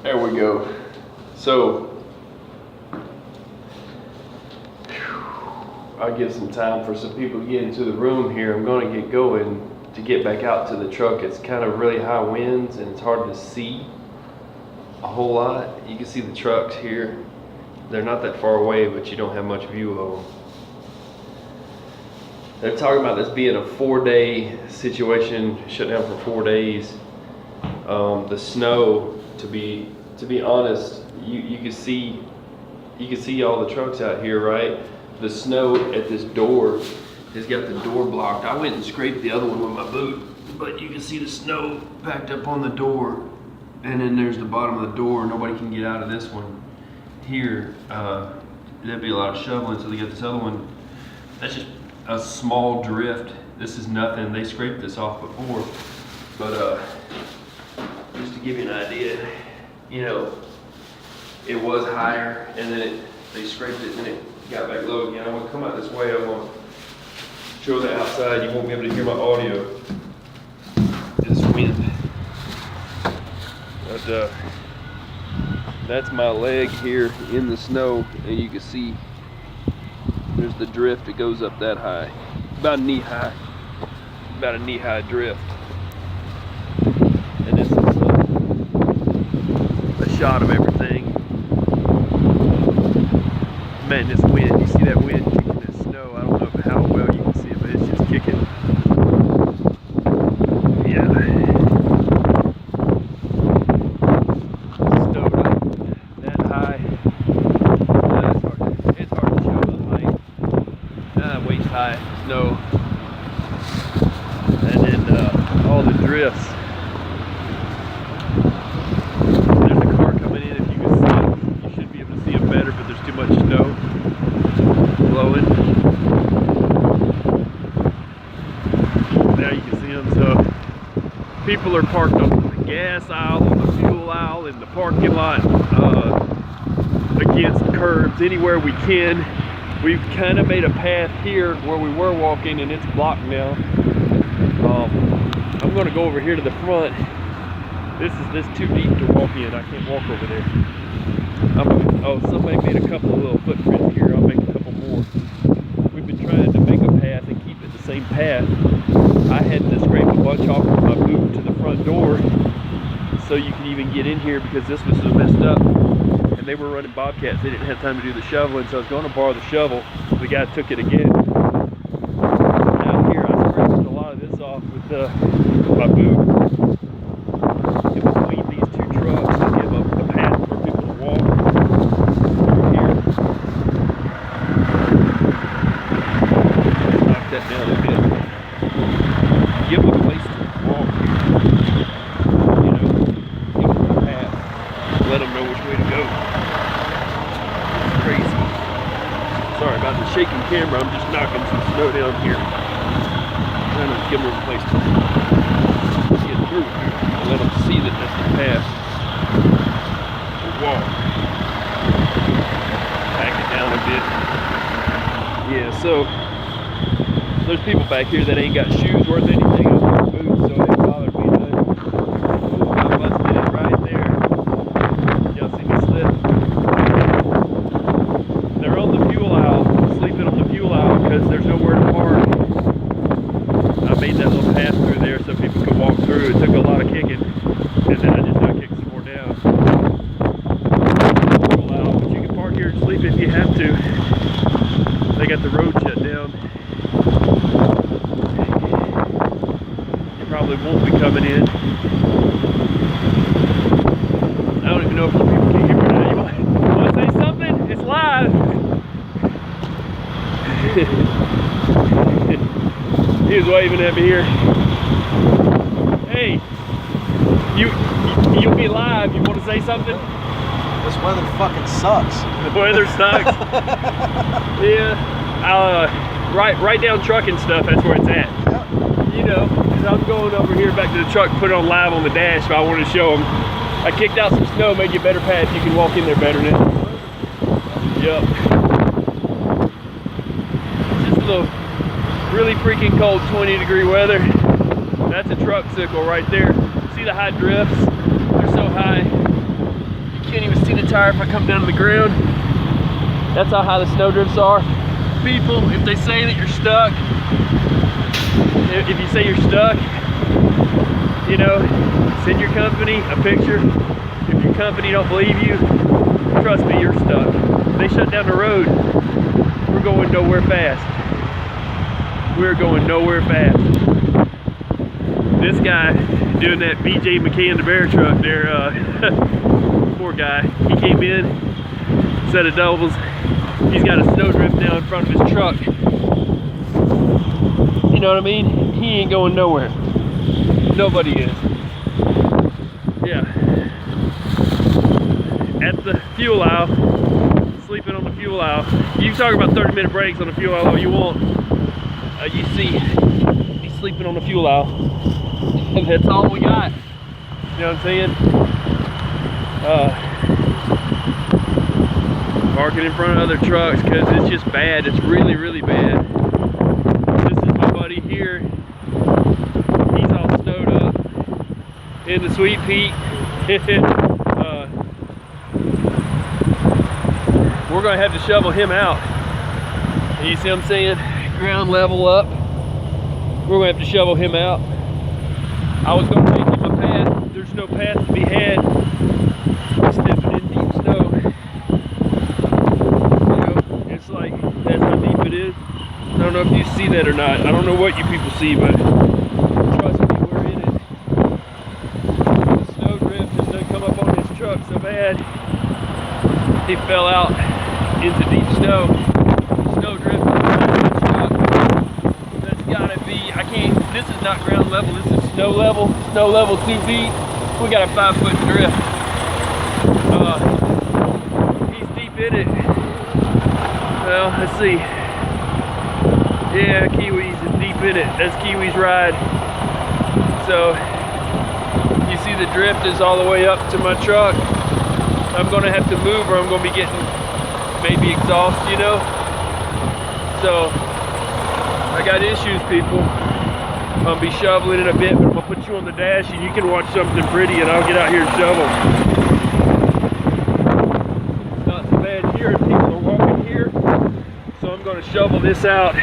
There we go. So I'll give some time for some people to get into the room here. I'm going to get going to get back out to the truck. It's kind of really high winds and it's hard to see a whole lot. You can see the trucks here. They're not that far away, but you don't have much view of them. They're talking about this being a 4-day situation, shut down for 4 days. The snow, to be honest, you can see all the trucks out here, right? The snow at this door has got the door blocked. I went and scraped the other one with my boot, but you can see the snow backed up on the door, and then there's the bottom of the door. Nobody can get out of this one. Here, there'd be a lot of shoveling, so they got this other one. That's just a small drift. This is nothing. They scraped this off before, but just to give you an idea, you know, it was higher, and then they scraped it, and then it got back low again. I'm gonna come out this way. I'm gonna show the outside. You won't be able to hear my audio. This wind. But that's my leg here in the snow, and you can see there's the drift that goes up that high, about knee high, about a knee high drift. And this is a shot of everything. Man, this wind, you see that wind kicking this snow? I don't know how well you can see it, but it's just kicking. Yeah. Snowed up that high. It's hard to show the light. Waist high snow. And then all the drifts. There's a car coming in, if you can see it. You should be able to see it better, but there's too much snow blowing. Now you can see them. So people are parked on the gas aisle, on the fuel aisle, in the parking lot, against curbs, anywhere we can. We've kind of made a path here where we were walking, and it's blocked now. I'm going to go over here to the front. This is too deep to walk in. I can't walk over there. Oh, somebody made a couple of little footprints here. I'll make a couple more. We've been trying to make a path and keep it the same path. I had to scrape a bunch off of my boot to the front door so you can even get in here, because this was so messed up. And they were running bobcats. They didn't have time to do the shoveling, so I was going to borrow the shovel. The guy took it again. Out here, I scraped a lot of this off with my boot. In between these two trucks to give up a path for people to walk through here. Knock that down a bit. Give them a place to walk here. You know, give them a path. Let them know which way to go. It's crazy. Sorry about the shaking camera. I'm just knocking some snow down here. Trying to give them a place to get through here. Let them see that that's the path to walk. Pack it down a bit. Yeah, so there's people back here that ain't got shoes worth anything on their boots, so it didn't bother me none. Ooh, I busted it right there. Y'all see me slip? They're on the fuel aisle, sleeping on the fuel aisle because there's nowhere to park. I made that little path through there so people could walk through. It took a lot of kicking, and then I just got kicked some more down. Fuel aisle, but you can park here and sleep if you have to. They got the road shut down. You probably won't be coming in. I don't even know if you people can hear me now. You want to say something? It's live. He was waving at me here. Hey, you'll be live. You want to say something? This weather fucking sucks. The weather sucks. Yeah. Right down trucking stuff. That's where it's at. Yep. You know, because I'm going over here back to the truck, put it on live on the dash, but I wanted to show them. I kicked out some snow, made you a better path. You can walk in there better now. Yep. Just a little really freaking cold 20-degree weather. That's a truck sickle right there. See the high drifts? They're so high. Can't even see the tire if I come down to the ground. That's how high the snow drifts are. People, if they say that you're stuck, if you say you're stuck, you know, send your company a picture. If your company don't believe you, trust me, you're stuck. If they shut down the road, we're going nowhere fast. We're going nowhere fast. This guy doing that BJ McCann the Bear truck there, poor guy. He came in, set of doubles. He's got a snowdrift now in front of his truck. You know what I mean? He ain't going nowhere. Nobody is. Yeah. At the fuel aisle, sleeping on the fuel aisle. You can talk about 30-minute breaks on the fuel aisle all you want. You see, he's sleeping on the fuel aisle. And that's all we got. You know what I'm saying? Parking in front of other trucks because it's just bad. It's really, really bad. This is my buddy here. He's all snowed up in the Sweet Peak. We're gonna have to shovel him out. You see what I'm saying? Ground level up. We're gonna have to shovel him out. I was gonna make him a path. There's no path to be had. Stepping in deep snow. You know, it's like that's how deep it is. I don't know if you see that or not. I don't know what you people see, but trust me, we're in it. The snow drift has done come up on his truck so bad. He fell out into deep snow. Snow drift on his truck. That's gotta be, I can't, this is not ground level, this is snow level. Snow level 2 feet. We got a 5-foot drift. He's deep in it. Well, let's see. Yeah, Kiwi's is deep in it. That's Kiwi's ride. So, you see the drift is all the way up to my truck. I'm gonna have to move or I'm gonna be getting maybe exhaust, you know? So, I got issues, people. I'm gonna be shoveling in a bit, but I'm gonna put you on the dash and you can watch something pretty and I'll get out here and shovel. It's not so bad here and people are walking here. So I'm gonna shovel this out.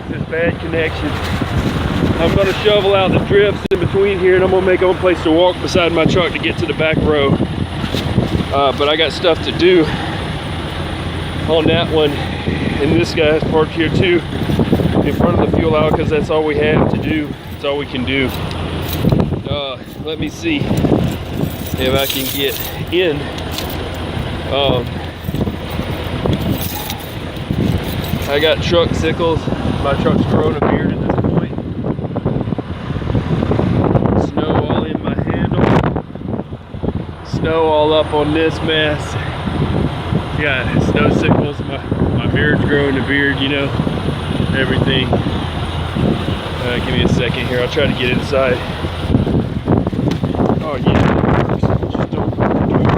This bad connection. I'm gonna shovel out the drifts in between here and I'm gonna make a place to walk beside my truck to get to the back row. But I got stuff to do on that one. And this guy's parked here too, in front of the fuel aisle, because that's all we have to do. That's all we can do. Let me see if I can get in. I got truck sickles. My truck's growing a beard at this point. Snow all in my handle. Snow all up on this mess. Yeah, snow sickles. My beard's growing a beard, you know. Everything. Give me a second here. I'll try to get inside. Oh yeah. Just don't open the door.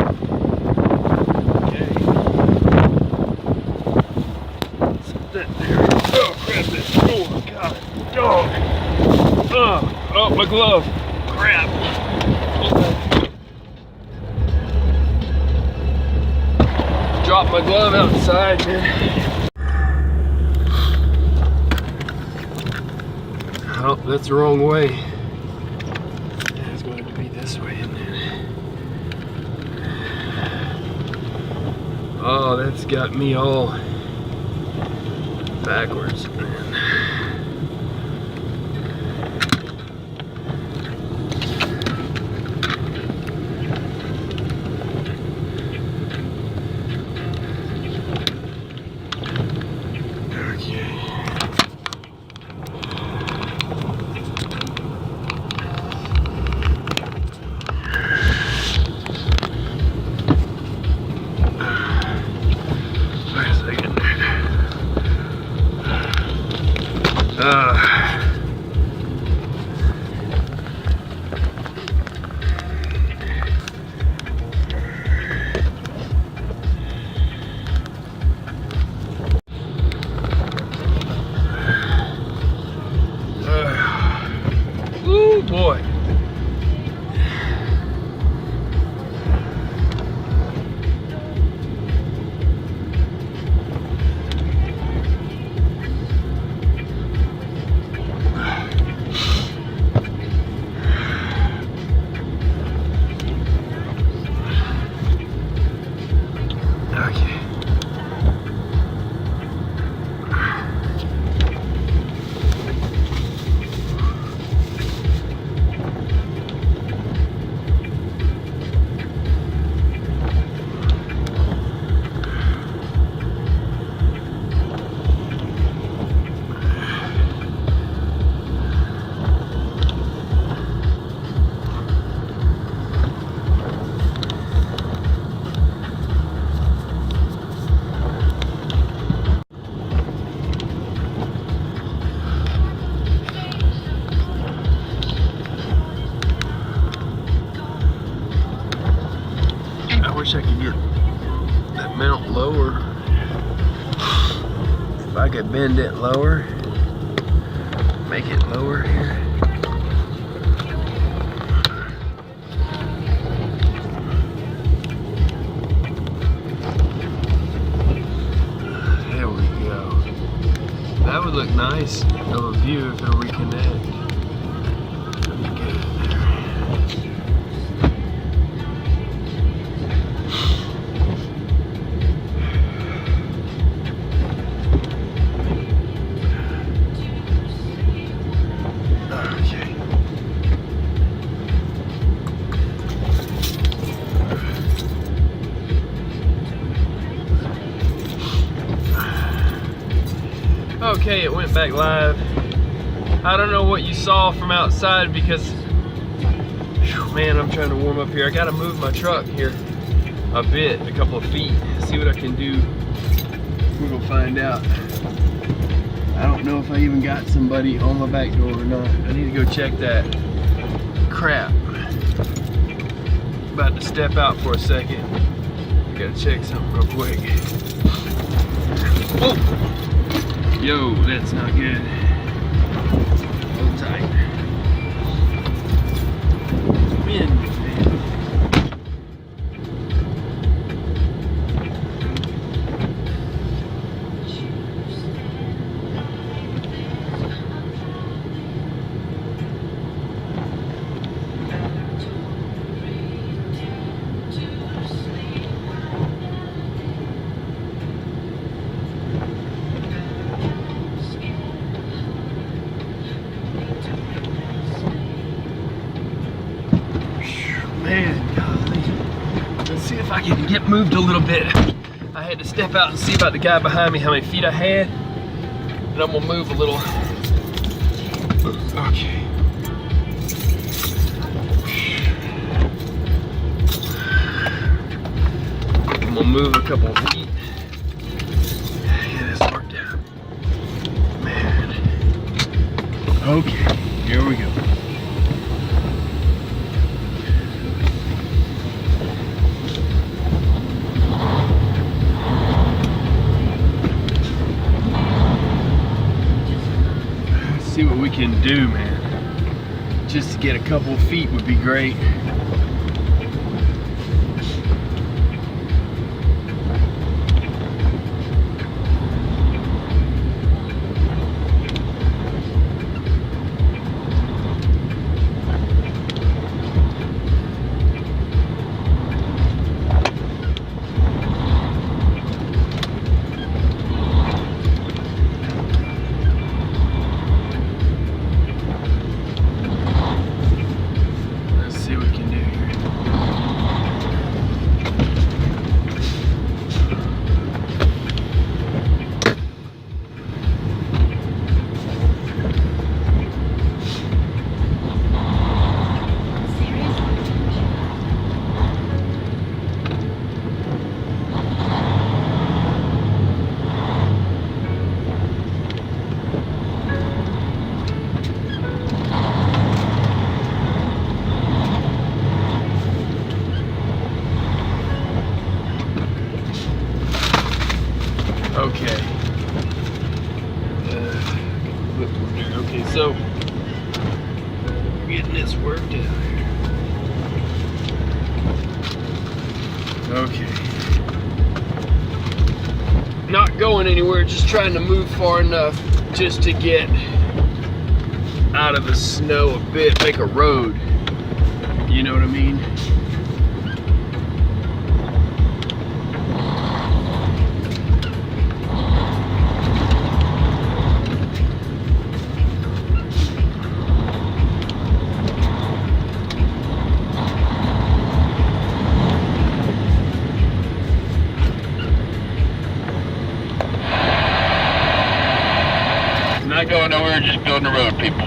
Okay. Set that there. Oh crap! That door. God. Dog. Oh, my glove. Crap. Dropped my glove outside, man. Oh, that's the wrong way. It's going to be this way, isn't it? Oh, that's got me all backwards, man. I could get that mount lower. If I could bend it lower, make it lower here. There we go. That would look nice of a view if it'll reconnect. Let me get it there. Okay, it went back live. I don't know what you saw from outside because, man, I'm trying to warm up here. I gotta move my truck here a bit, a couple of feet, see what I can do. We're gonna find out. I don't know if I even got somebody on my back door or not. I need to go check that. Crap. About to step out for a second. I gotta check something real quick. Oh! Yo, that's not good. Hold tight. Wind, man. Man, golly. Let's see if I can get moved a little bit. I had to step out and see about the guy behind me, how many feet I had. And I'm gonna move a little. Okay. I'm gonna move a couple of feet. Yeah, this worked out. Man. Okay, here we go. See what we can do, man. Just to get a couple of feet would be great. Okay. Okay, so we're getting this worked out here. Okay. Not going anywhere, just trying to move far enough just to get out of the snow a bit, make a road. You know what I mean? Not going nowhere, just building a road, people.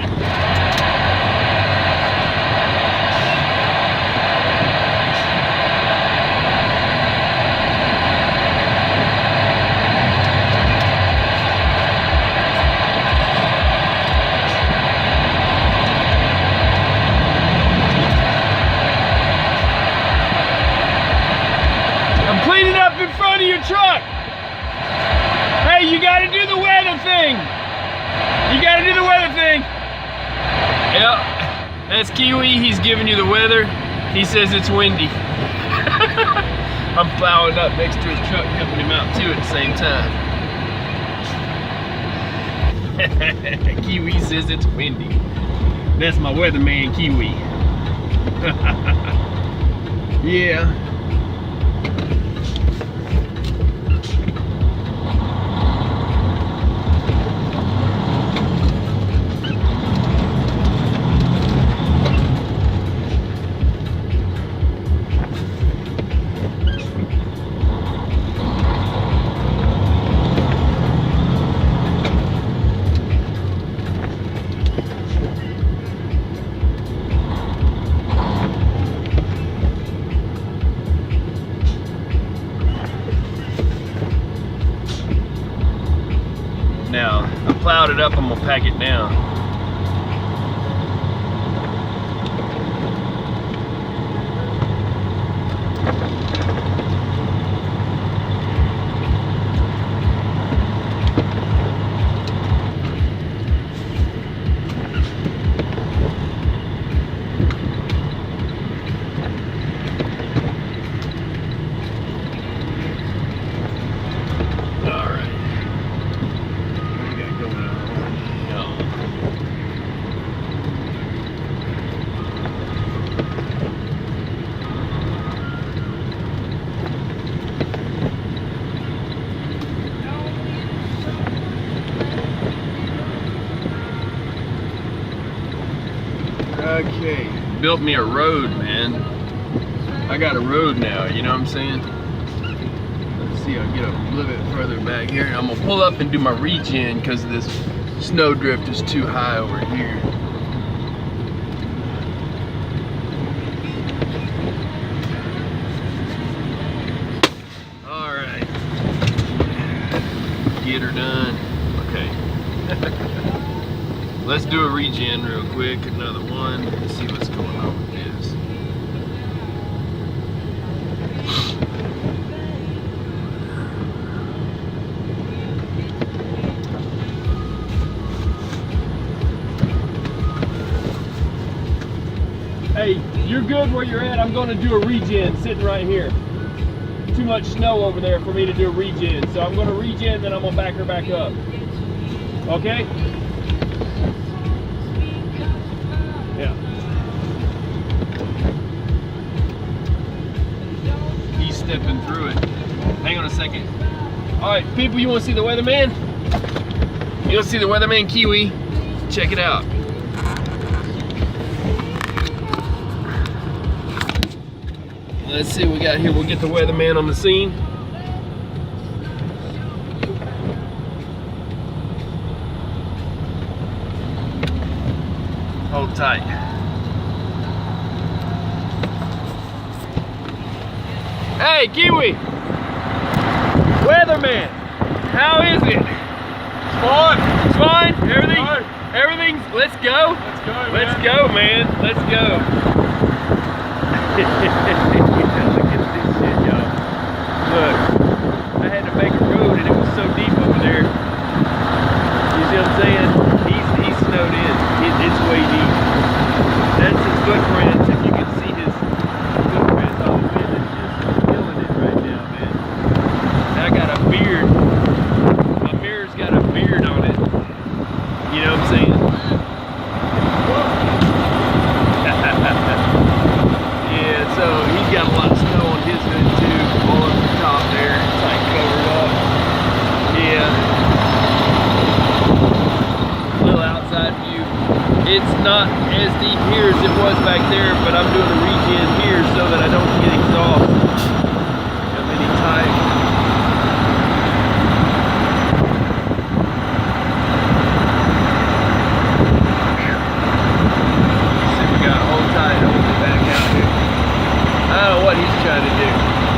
truck. Hey, you gotta do the weather thing. You gotta do the weather thing. Yep, that's Kiwi. He's giving you the weather. He says it's windy. I'm plowing up next to his truck, helping him out too at the same time. Kiwi says it's windy. That's my weatherman, Kiwi. Yeah. Now, I plowed it up, I'm gonna pack it down. Okay, built me a road, man. I got a road now, you know what I'm saying? Let's see, I'll get a little bit further back here. I'm gonna pull up and do my regen because this snow drift is too high over here. All right, get her done. Okay. Let's do a regen real quick, another one. Let's see what's going on with this. Hey, you're good where you're at. I'm gonna do a regen sitting right here. Too much snow over there for me to do a regen. So I'm gonna regen, then I'm gonna back her back up. Okay? Yeah. He's stepping through it. Hang on a second. All right, people, you want to see the weatherman? You want to see the weatherman, Kiwi? Check it out. Let's see what we got here. We'll get the weatherman on the scene. Hold tight. Hey, Kiwi! Weatherman, how is it? It's fine. It's fine? Everything? Fine. Everything's, let's go? Let's go, man. Let's go, man. Let's go. Look at this shit, y'all. Look, I had to make a road and it was so deep over there. You see what I'm saying? He's snowed in. It's way deep. That's his footprints. If you can see his footprints on the wind, it's just killing it right now, man. And I got a beard. My mirror's got a beard on it. You know what I'm saying? Yeah, so he's got a lot of snow on his hood too. All up the top there. It's like covered up. Yeah. Little outside view. It's not as deep here as it was back there, but I'm doing a regen here so that I don't get exhaust of any type. See, we got to hold tight, hold it back out here. I don't know what he's trying to do.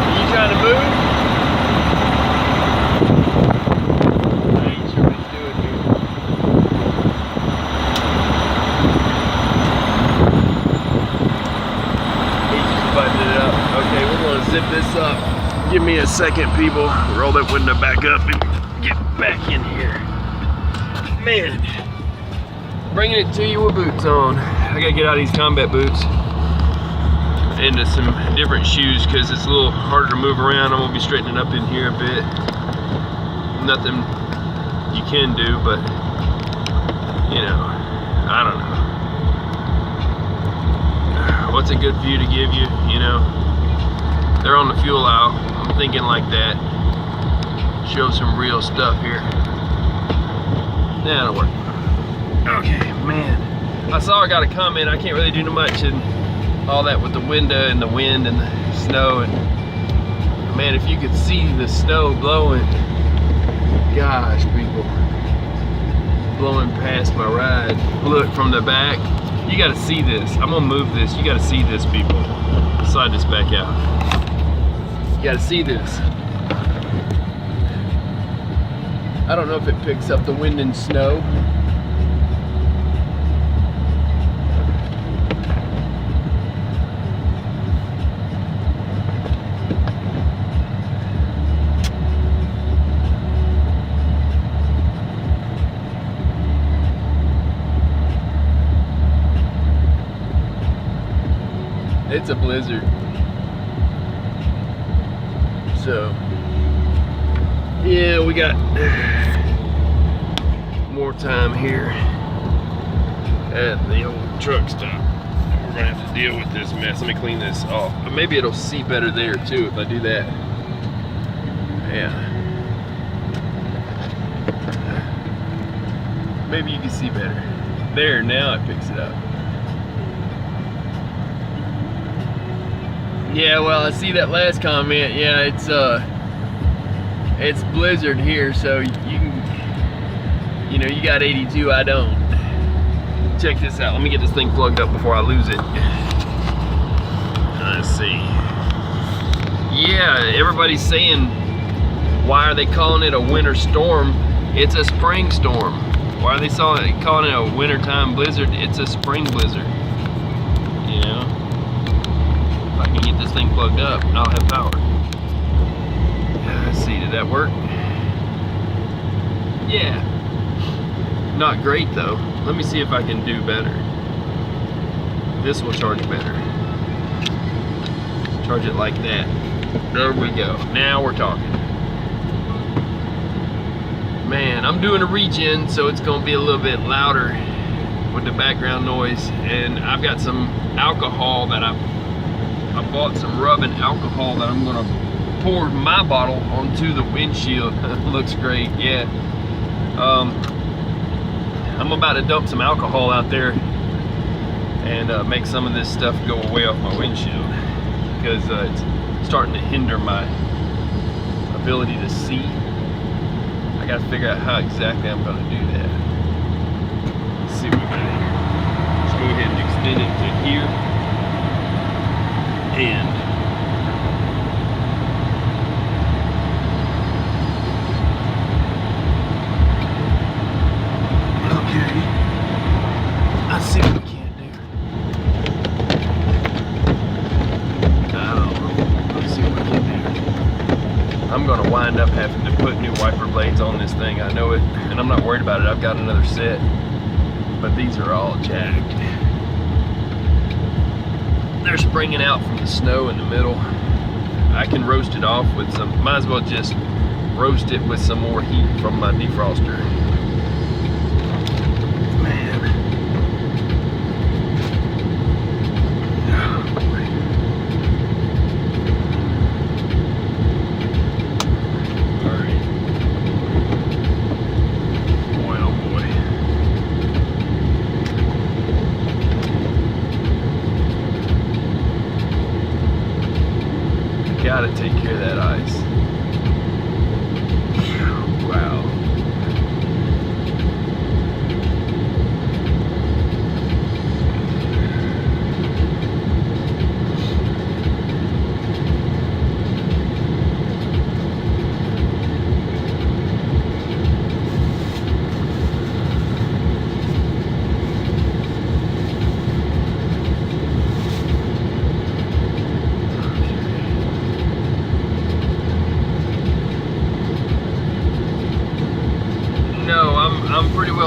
Are you trying to move? I ain't sure what he's doing here. He's just buttoning it up. Okay, we're going to zip this up. Give me a second, people. Roll that window back up and get back in here. Man, bringing it to you with boots on. I gotta get out of these combat boots into some different shoes because it's a little harder to move around. I'm gonna be straightening up in here a bit. Nothing you can do, but you know, I don't know. What's a good view to give you, you know? They're on the fuel aisle. I'm thinking like that. Show some real stuff here. That'll work. Okay, man. I saw I got a comment. I can't really do much and all that with the window and the wind and the snow. And man, if you could see the snow blowing, gosh, people, blowing past my ride. Look from the back. You got to see this. I'm gonna move this. You got to see this, people. Slide this back out. You got to see this. I don't know if it picks up the wind and snow. It's a blizzard. So, yeah, we got more time here at the old truck stop. We're gonna have to deal with this mess. Let me clean this off. But maybe it'll see better there too if I do that. Yeah. Maybe you can see better. There, now it picks it up. Yeah, well, I see that last comment. Yeah, it's blizzard here, so you can, you know, you got 82, I don't. Check this out. Let me get this thing plugged up before I lose it. Let's see. Yeah, everybody's saying, why are they calling it a winter storm? It's a spring storm. Why are they calling it a wintertime blizzard? It's a spring blizzard. You know? If I can get this thing plugged up, I'll have power. Let's see, did that work? Yeah. Not great though. Let me see if I can do better. This will charge better. Charge it like that. There we go. Now we're talking. Man, I'm doing a regen, so it's gonna be a little bit louder with the background noise. And I've got some alcohol that I bought some rubbing alcohol that I'm gonna pour my bottle onto the windshield. Looks great, yeah. I'm about to dump some alcohol out there and make some of this stuff go away off my windshield because it's starting to hinder my ability to see. I gotta figure out how exactly I'm gonna do that. Let's see what we got here. Let's go ahead and extend it to here. And okay, let's see what we can do. I don't know. Let's see what we can do. I'm gonna wind up having to put new wiper blades on this thing. I know it, and I'm not worried about it. I've got another set, but these are all jacked. They're springing out from the snow in the middle. I can roast it off with some, might as well just roast it with some more heat from my defroster. Man. Oh, boy. All right. Boy, oh boy. Gotta take care of that ice. Wow.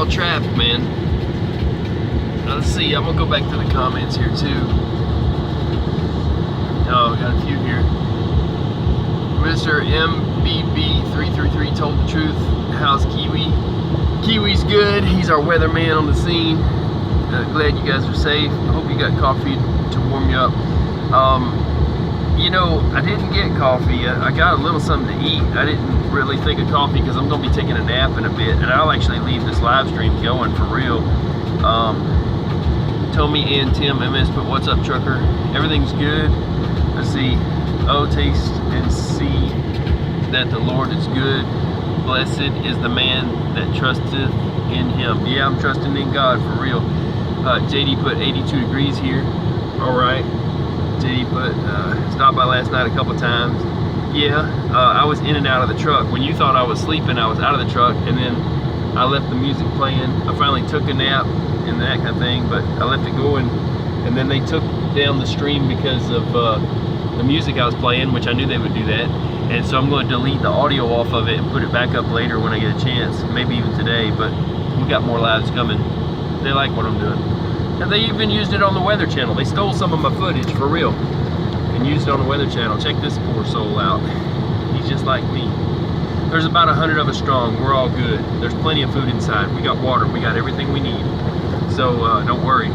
well trapped, man. Let's see, I'm gonna go back to the comments here too. Oh, we got a few here. Mr. MBB333 told the truth. How's Kiwi? Kiwi's good. He's our weatherman on the scene. Glad you guys are safe. I hope you got coffee to warm you up. You know, I didn't get coffee. I got a little something to eat. I didn't really think of coffee because I'm going to be taking a nap in a bit, and I'll actually leave this live stream going for real. Tommy and Tim MS put, what's up, trucker? Everything's good. Let's see. Oh, taste and see that the Lord is good. Blessed is the man that trusteth in him. Yeah, I'm trusting in God for real. JD put 82 degrees here. All right. JD put, stopped by last night a couple times. Yeah, I was in and out of the truck. When you thought I was sleeping, I was out of the truck, and then I left the music playing. I finally took a nap and that kind of thing, but I left it going, and then they took down the stream because of the music I was playing, which I knew they would do that. And so I'm going to delete the audio off of it and put it back up later when I get a chance, maybe even today, but we got more lives coming. They like what I'm doing. And they even used it on the Weather Channel. They stole some of my footage, for real, and used it on the Weather Channel. Check this poor soul out. He's just like me. There's about 100 of us strong. We're all good. There's plenty of food inside. We got water. We got everything we need. So don't worry.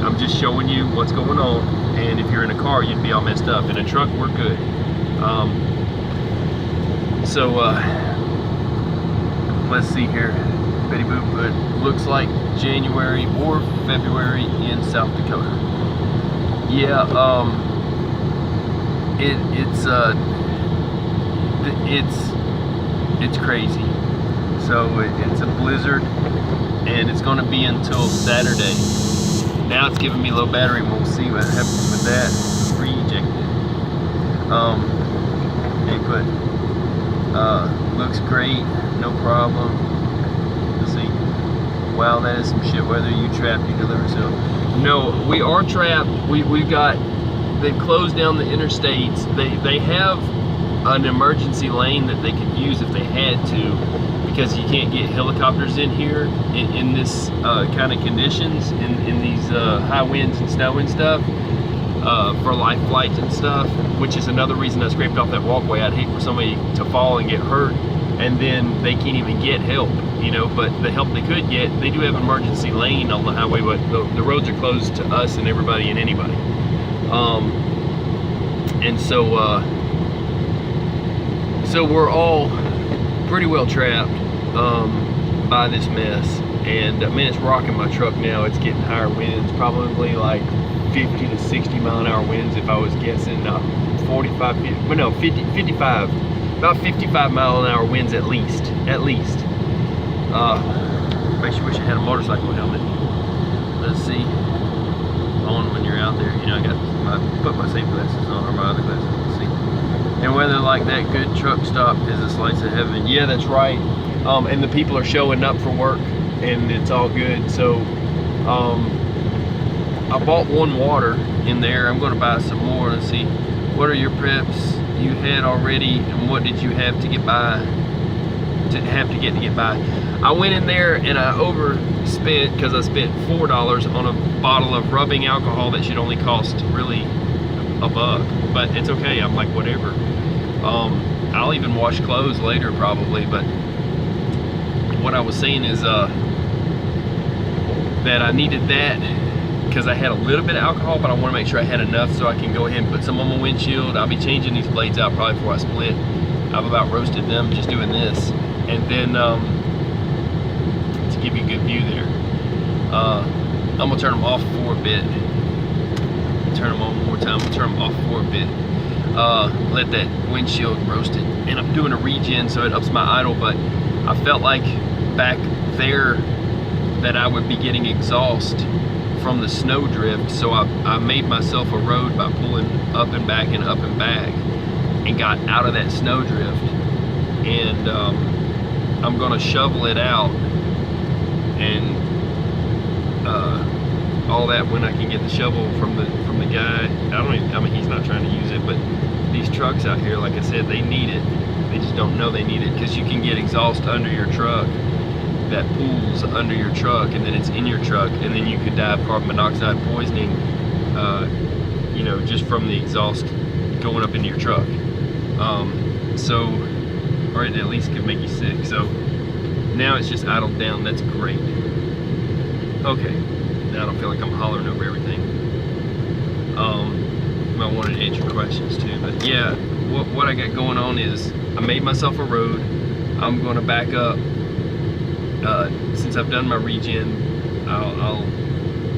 I'm just showing you what's going on. And if you're in a car, you'd be all messed up. In a truck, we're good. Let's see here. Betty Boop put, looks like January or February in South Dakota. Yeah, it's crazy. So it's a blizzard, and it's going to be until Saturday. Now it's giving me low battery, and we'll see what happens with that. Rejected. They put, looks great, no problem. Let's see. Wow, that is some shit. Whether you trapped, you deliver. So, no, we are trapped. We've got. They've closed down the interstates. They have an emergency lane that they could use if they had to, because you can't get helicopters in here in this kind of conditions, in these high winds and snow and stuff, for life flights and stuff, which is another reason I scraped off that walkway. I'd hate for somebody to fall and get hurt, and then they can't even get help, you know. But the help they could get, they do have an emergency lane on the highway, but the roads are closed to us and everybody and anybody. And so we're all pretty well trapped by this mess. And man, it's rocking my truck now. It's getting higher winds, probably like 50 to 60 mile an hour winds if I was guessing. Not 45, but no, 50, 55, about 55 mile an hour winds at least. Makes you wish I had a motorcycle helmet. Let's see. On when you're out there, you know, I put my safety glasses on, or my other glasses. Let's see. And weather like that, good truck stop is a slice of heaven. Yeah, that's right. And the people are showing up for work, and it's all good. So I bought one water in there. I'm going to buy some more. Let's see. What are your preps you had already, and what did you have to get by? To get by. I went in there and I overspent because I spent $4 on a bottle of rubbing alcohol that should only cost really $1, but it's okay. I'm like, whatever. I'll even wash clothes later probably, but what I was saying is that I needed that because I had a little bit of alcohol, but I want to make sure I had enough so I can go ahead and put some on my windshield. I'll be changing these blades out probably before I split. I've about roasted them just doing this. And then to give you a good view there, I'm gonna turn them off for a bit. Turn them on one more time. I'm gonna turn them off for a bit. Let that windshield roast it. And I'm doing a regen, so it ups my idle. But I felt like back there that I would be getting exhaust from the snow drift, so I made myself a road by pulling up and back and up and back, and got out of that snow drift. And I'm gonna shovel it out and all that when I can get the shovel from the guy. I mean he's not trying to use it, but these trucks out here, like I said, they need it. They just don't know they need it, because you can get exhaust under your truck that pools under your truck, and then it's in your truck, and then you could die of carbon monoxide poisoning, you know, just from the exhaust going up into your truck. Or it at least could make you sick. So now it's just idled down. That's great. Okay, now I don't feel like I'm hollering over everything. I wanted to answer questions too, but yeah, what I got going on is I made myself a road. I'm going to back up. Since I've done my regen, I'll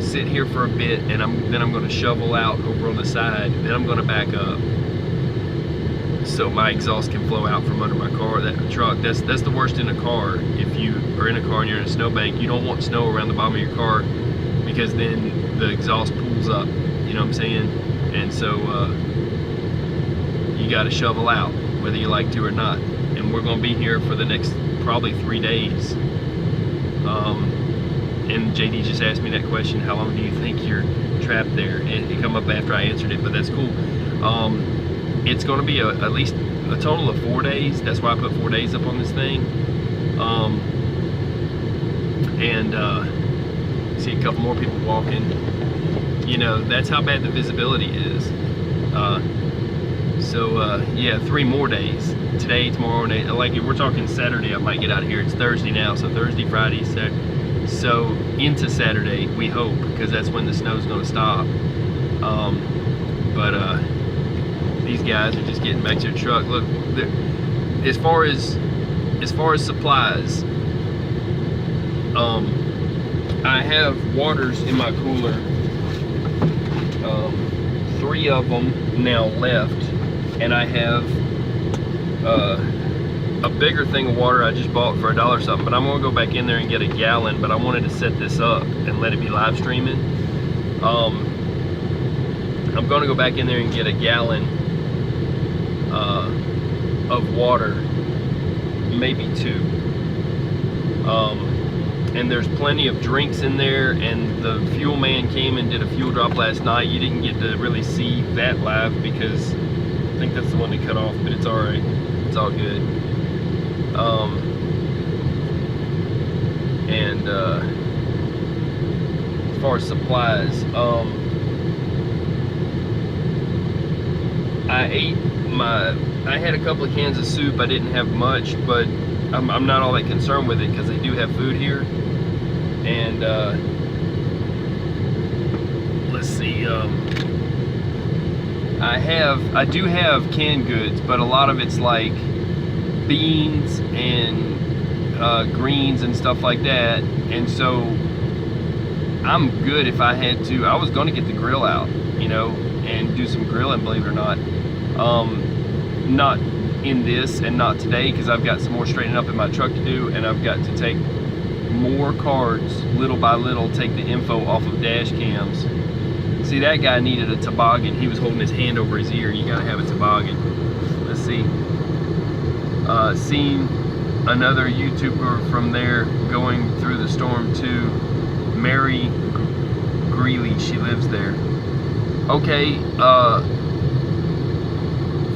sit here for a bit, and then I'm going to shovel out over on the side. Then I'm going to back up, so my exhaust can flow out from under my car. That truck, that's the worst in a car. If you are in a car and you're in a snowbank, you don't want snow around the bottom of your car, because then the exhaust pulls up, you know what I'm saying? And so you got to shovel out, whether you like to or not. And we're going to be here for the next probably 3 days. And JD just asked me that question, how long do you think you're trapped there? And it come up after I answered it, but that's cool. It's going to be at least a total of 4 days. That's why I put 4 days up on this thing. See a couple more people walking. You know, that's how bad the visibility is. Yeah, 3 more days. Today, tomorrow, and like if we're talking Saturday, I might get out of here. It's Thursday now, so Thursday, Friday, Saturday. So into Saturday, we hope, because that's when the snow's going to stop. These guys are just getting back to their truck. Look, as far as supplies, I have waters in my cooler. 3 of them now left, and I have a bigger thing of water I just bought for $1 something, but I'm gonna go back in there and get a gallon. But I wanted to set this up and let it be live streaming. I'm gonna go back in there and get a gallon of water, maybe 2. And there's plenty of drinks in there, and the fuel man came and did a fuel drop last night. You didn't get to really see that live because I think that's the one that cut off, but it's alright. It's all good. As far as supplies, I had a couple of cans of soup. I didn't have much, but I'm not all that concerned with it because they do have food here. And let's see, I do have canned goods, but a lot of it's like beans and greens and stuff like that. And so I'm good if I had to. I was going to get the grill out, you know, and do some grilling, believe it or not. Not in this and not today, because I've got some more straightening up in my truck to do, and I've got to take more cards little by little, take the info off of dash cams. See, that guy needed a toboggan. He was holding his hand over his ear. You gotta have a toboggan. Let's see. Seen another YouTuber from there going through the storm too. Mary Greeley, she lives there. Okay,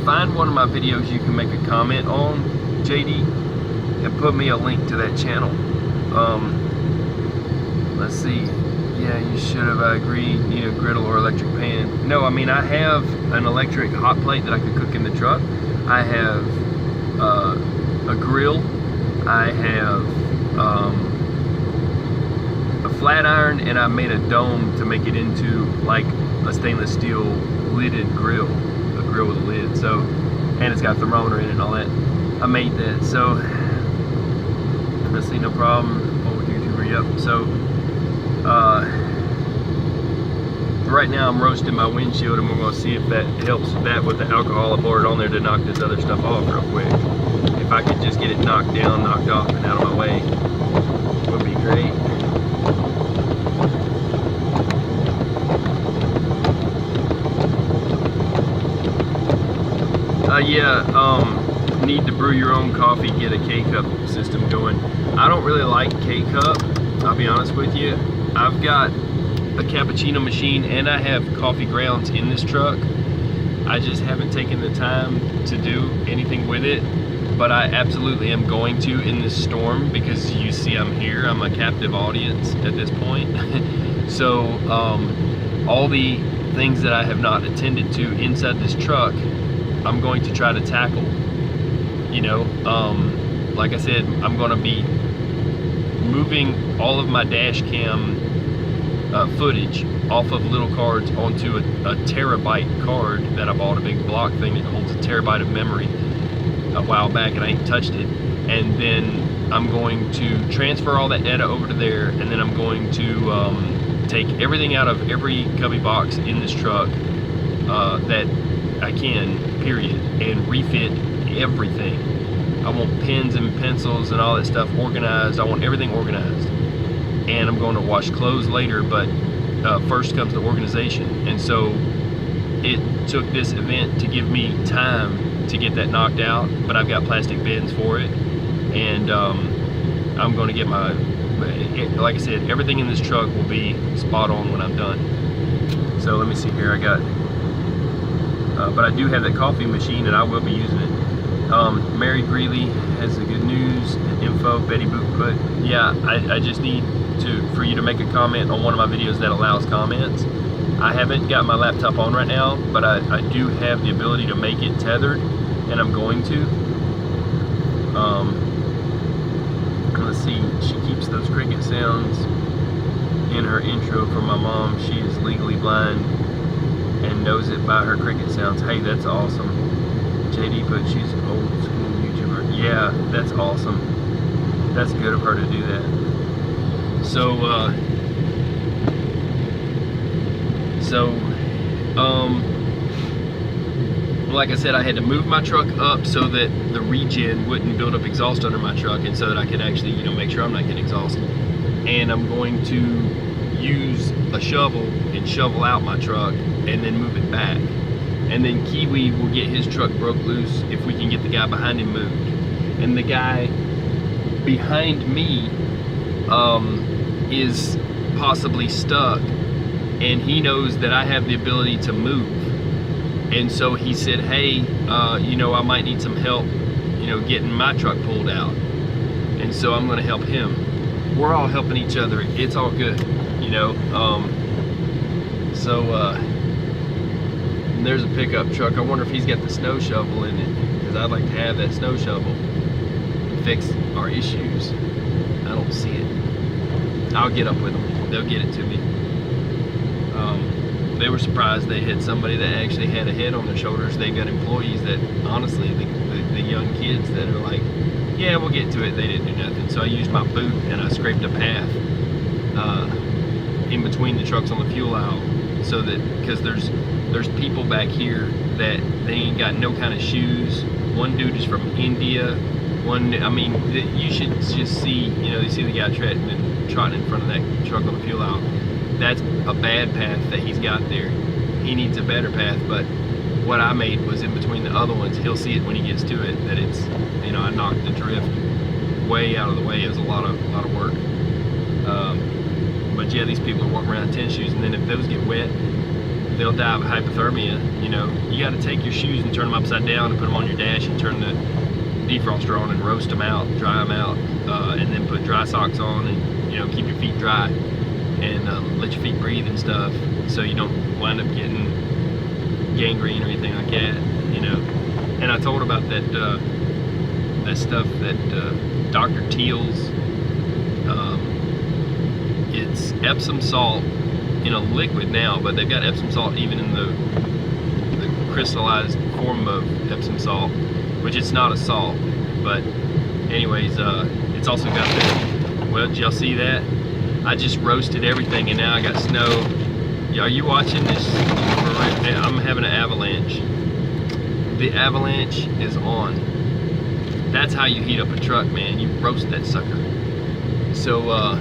find one of my videos you can make a comment on, JD, and put me a link to that channel. Let's see. Yeah, you should have. I agree. Need a griddle or electric pan. No, I mean, I have an electric hot plate that I could cook in the truck. I have a grill. I have a flat iron, and I made a dome to make it into like a stainless steel lidded grill. A grill with a lid. So, and it's got a thermometer in it and all that. I made that. So, let's see, no problem. Yep. So right now I'm roasting my windshield, and we're going to see if that helps that with the alcohol I poured on there to knock this other stuff off real quick. If I could just get it knocked down, knocked off, and out of my way, it would be great. Need to brew your own coffee, get a K-Cup system going. I don't really like K-Cup, I'll be honest with you. I've got a cappuccino machine, and I have coffee grounds in this truck. I just haven't taken the time to do anything with it. But I absolutely am going to in this storm, because you see I'm here. I'm a captive audience at this point. So all the things that I have not attended to inside this truck, I'm going to try to tackle. You know, like I said, I'm going to be moving all of my dash cam footage off of little cards onto a terabyte card that I bought, a big block thing that holds a terabyte of memory a while back, and I ain't touched it. And then I'm going to transfer all that data over to there, and then I'm going to take everything out of every cubby box in this truck that I can, period, and refit everything. I want pens and pencils and all that stuff organized. I want everything organized. And I'm going to wash clothes later, but first comes the organization. And so it took this event to give me time to get that knocked out, but I've got plastic bins for it, and I'm going to get my, like I said, everything in this truck will be spot on when I'm done. So let me see here, I got, but I do have that coffee machine and I will be using it. Mary Greeley has the good news info. Betty Boot put, yeah, I just need for you to make a comment on one of my videos that allows comments. I haven't got my laptop on right now, but I do have the ability to make it tethered, and I'm going to. Let's see, she keeps those cricket sounds in her intro for my mom. She is legally blind and knows it by her cricket sounds. Hey, that's awesome. JD put, she's an old school YouTuber. Yeah, that's awesome. That's good of her to do that. So, like I said, I had to move my truck up so that the regen wouldn't build up exhaust under my truck, and so that I could actually, you know, make sure I'm not getting exhaust. And I'm going to use a shovel and shovel out my truck and then move it back. And then Kiwi will get his truck broke loose if we can get the guy behind him moved. And the guy behind me is possibly stuck, and he knows that I have the ability to move. And so he said, hey, you know, I might need some help, you know, getting my truck pulled out. And so I'm gonna help him. We're all helping each other. It's all good, you know. And there's a pickup truck. I wonder if he's got the snow shovel in it, because I'd like to have that snow shovel to fix our issues. I don't see it. I'll get up with them. They'll get it to me. They were surprised they had somebody that actually had a head on their shoulders. They got employees that, honestly, the young kids that are like, yeah, we'll get to it. They didn't do nothing. So I used my boot and I scraped a path in between the trucks on the fuel aisle, so that, because there's people back here that they ain't got no kind of shoes. One dude is from India. I mean, you should just see, you know, you see the guy trotting in front of that truck on the fuel aisle. That's a bad path that he's got there. He needs a better path, but what I made was in between the other ones. He'll see it when he gets to it, that it's, you know, I knocked the drift way out of the way. It was a lot of work. But yeah, these people are walking around in tennis shoes, and then if those get wet, they'll die of hypothermia. You know, you got to take your shoes and turn them upside down and put them on your dash and turn the defroster on and roast them out, dry them out, and then put dry socks on and, you know, keep your feet dry, and let your feet breathe and stuff, so you don't wind up getting gangrene or anything like that, you know. And I told about that that stuff that Dr. Teal's, it's Epsom salt in a liquid now, but they've got Epsom salt even in the crystallized form of Epsom salt, which it's not a salt, but anyways, it's also got that. Well, did y'all see that? I just roasted everything, and now I got snow. Are you watching this? I'm having an avalanche. The avalanche is on. That's how you heat up a truck, man. You roast that sucker. So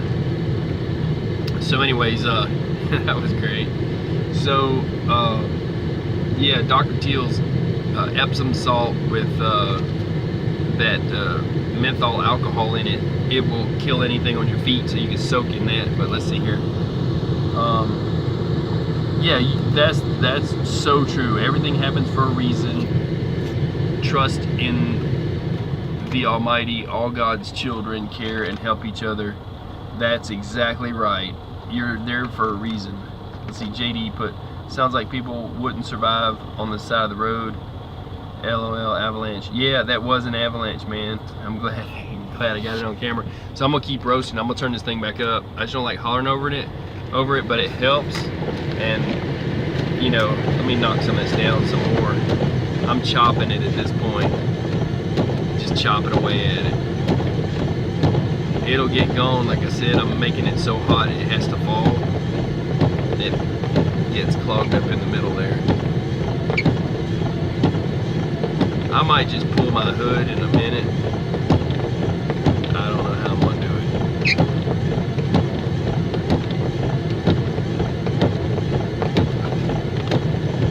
anyways, that was great. So yeah, Dr. Teal's Epsom salt with that menthol alcohol in it, it will kill anything on your feet, so you can soak in that. But let's see here. Yeah, That's so true. Everything happens for a reason. Trust in the Almighty. All God's children care and help each other. That's exactly right. You're there for a reason. Let's see, JD put, sounds like people wouldn't survive on the side of the road. LOL, avalanche. Yeah, that was an avalanche, man. I'm glad I got it on camera. So I'm gonna keep roasting. I'm gonna turn this thing back up. I just don't like hollering over it, but it helps. And you know, let me knock some of this down some more. I'm chopping it at this point. Just chopping away at it. It'll get gone. Like I said, I'm making it so hot it has to fall. It gets clogged up in the middle there. I might just pull my hood in a minute. I don't know how I'm gonna do it.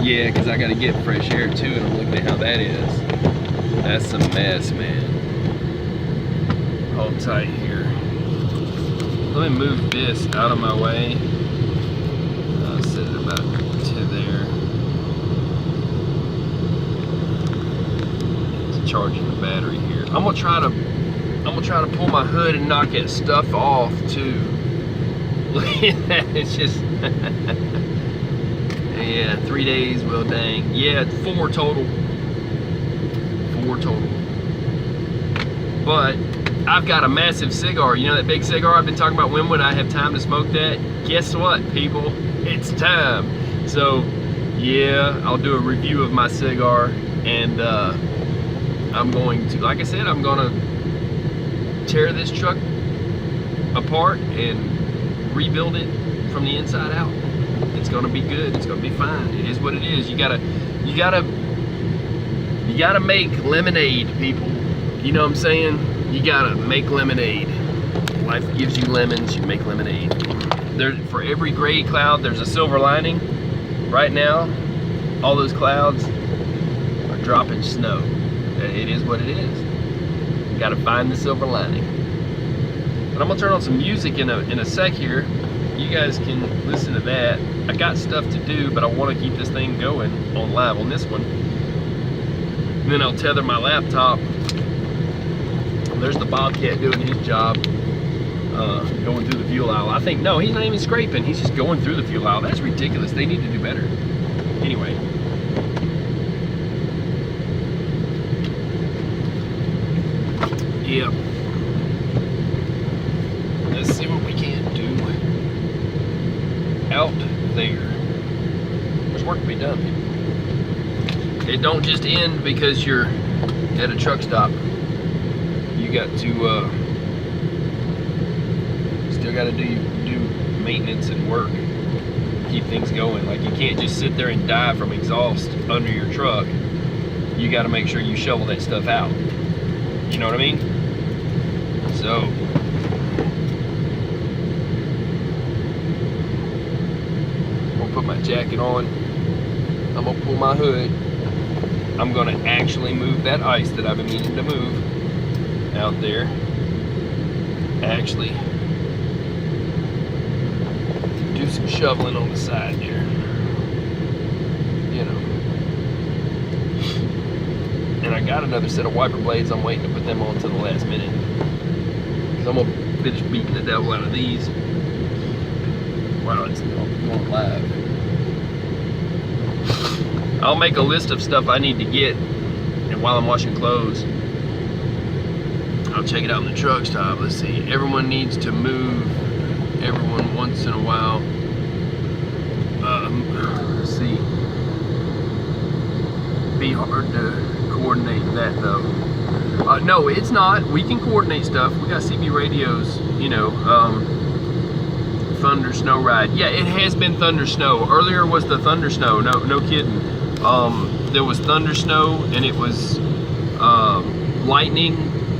Yeah, because I gotta get fresh air too, and I'm looking at how that is. That's a mess, man. Hold tight here. Let me move this out of my way. I'll set it about to there. Charging the battery here. I'm gonna try to pull my hood and knock that stuff off too. Look at that, it's just yeah, 3 days, well dang. Yeah, 4 total. 4 total. But I've got a massive cigar. You know that big cigar I've been talking about? When would I have time to smoke that? Guess what, people? It's time. So yeah, I'll do a review of my cigar, and I'm going to, like I said, I'm gonna tear this truck apart and rebuild it from the inside out. It's gonna be good. It's gonna be fine. It is what it is. You gotta make lemonade, people. You know what I'm saying? You gotta make lemonade. Life gives you lemons. You make lemonade. For every gray cloud, there's a silver lining. Right now, all those clouds are dropping snow. It is what it is. You gotta find the silver lining. But I'm gonna turn on some music in a sec here. You guys can listen to that. I got stuff to do, but I want to keep this thing going on live on this one. And then I'll tether my laptop. There's the Bobcat doing his job, going through the fuel aisle. I think, no, he's not even scraping. He's just going through the fuel aisle. That's ridiculous. They need to do better. Anyway. Yeah. Let's see what we can do out there. There's work to be done, people. It don't just end because you're at a truck stop. You got to still got to do maintenance and work. Keep things going. Like, you can't just sit there and die from exhaust under your truck. You got to make sure you shovel that stuff out. You know what I mean? So, I'm gonna put my jacket on. I'm gonna pull my hood. I'm gonna actually move that ice that I've been meaning to move out there. Actually, do some shoveling on the side there. You know. And I got another set of wiper blades. I'm waiting to put them on to the last minute. Because I'm going to finish beating the devil out of these. Wow, it's going live. I'll make a list of stuff I need to get. And while I'm washing clothes, I'll check it out in the truck stop. Let's see. Everyone needs to move. Everyone once in a while. Let's see. Be hard to coordinate that though. No, it's not. We can coordinate stuff. We got CB radios, you know. Thunder Snow Ride. Yeah, it has been Thunder Snow. Earlier was the Thunder Snow. No kidding. There was Thunder Snow, and it was lightning,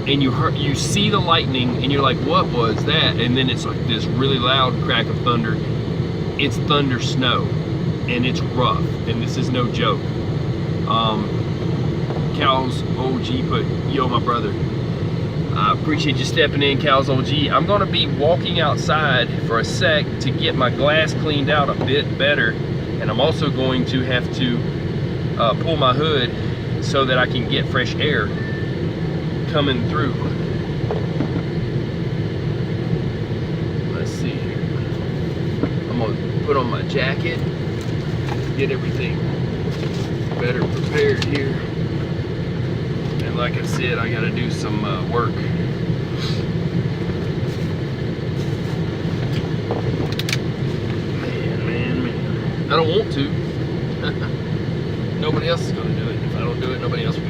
and you see the lightning, and you're like, what was that? And then it's like this really loud crack of thunder. It's Thunder Snow, and it's rough, and this is no joke. Cal's OG put, yo, my brother. I appreciate you stepping in, Cal's OG. I'm gonna be walking outside for a sec to get my glass cleaned out a bit better, and and I'm also going to have to pull my hood so that I can get fresh air coming through. Let's see here. I'm gonna put on my jacket, get everything better prepared here. And like I said, I gotta do some work. Man. I don't want to. Nobody else is gonna do it. If I don't do it, nobody else will.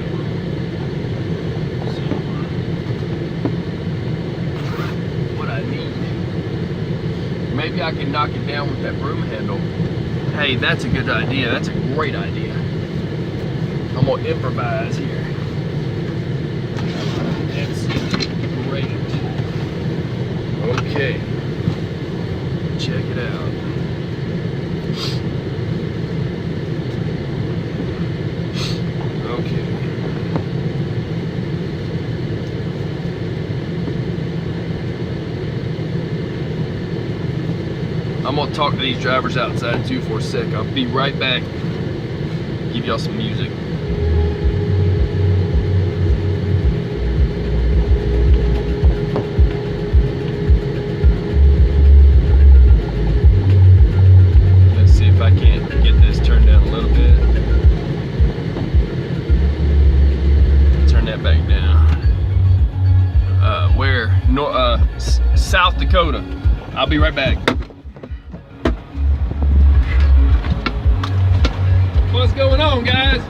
So, what I need. Maybe I can knock it down with that broom handle. Hey, that's a good idea. That's a great idea. I'm gonna improvise here. That's great. Okay. Check it out. Okay. I'm gonna talk to these drivers outside too for a sec. I'll be right back. Give y'all some music. Let's see if I can't get this turned down a little bit. Turn that back down. South Dakota. I'll be right back. What's going on, guys?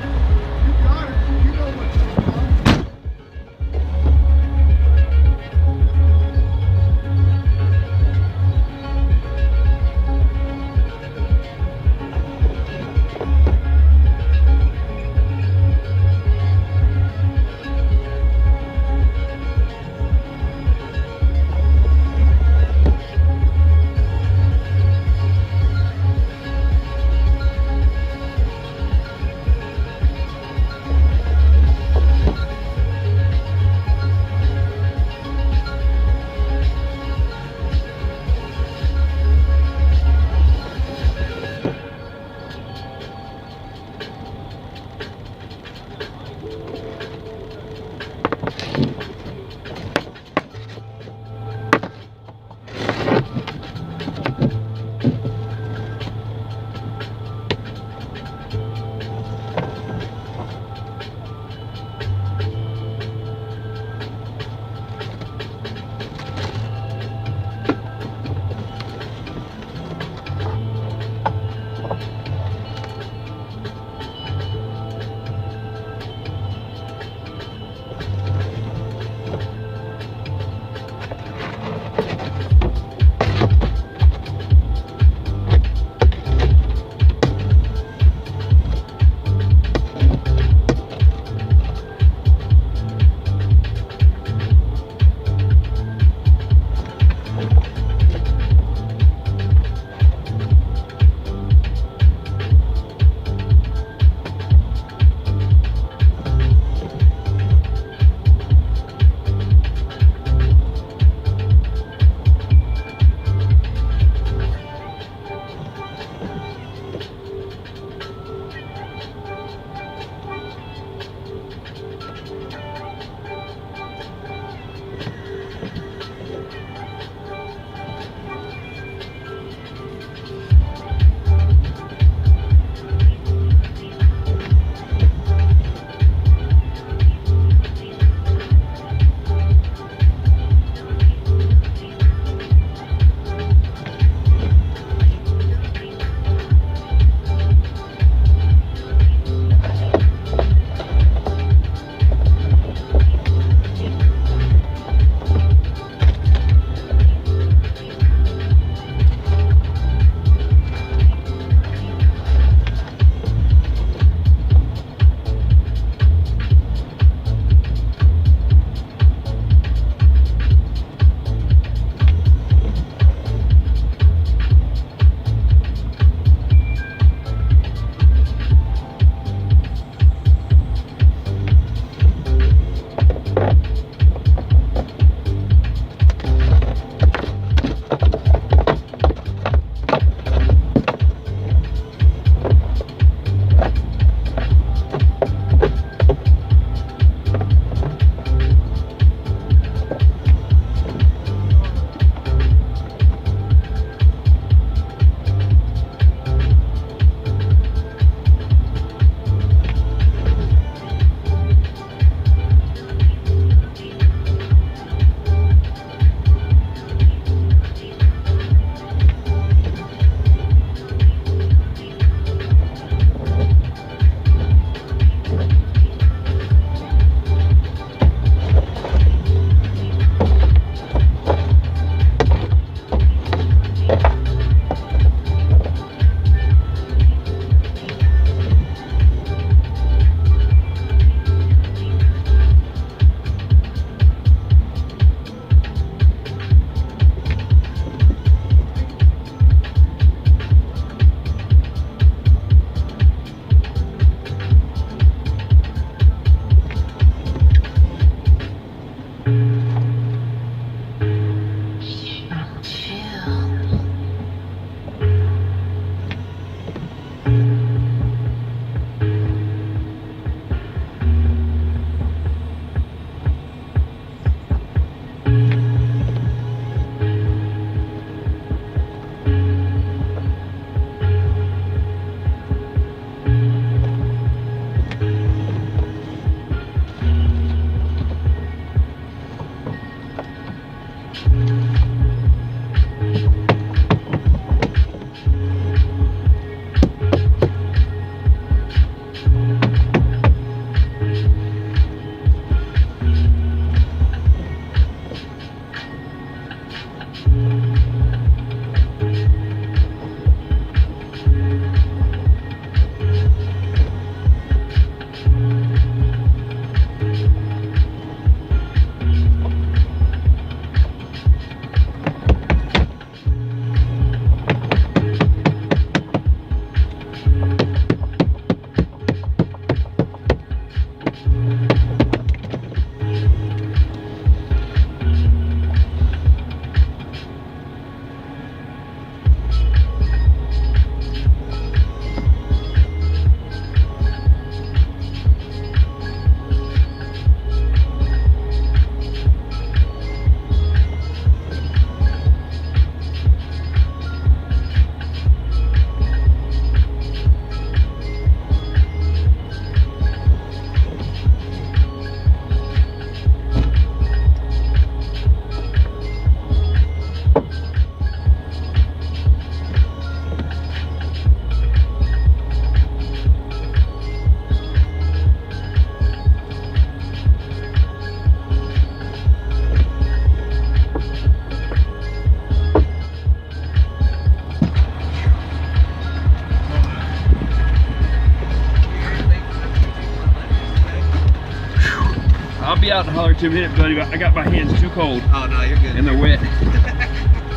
you out and holler 2 minutes, buddy. I got my hands too cold. Oh no, you're good. And they're wet.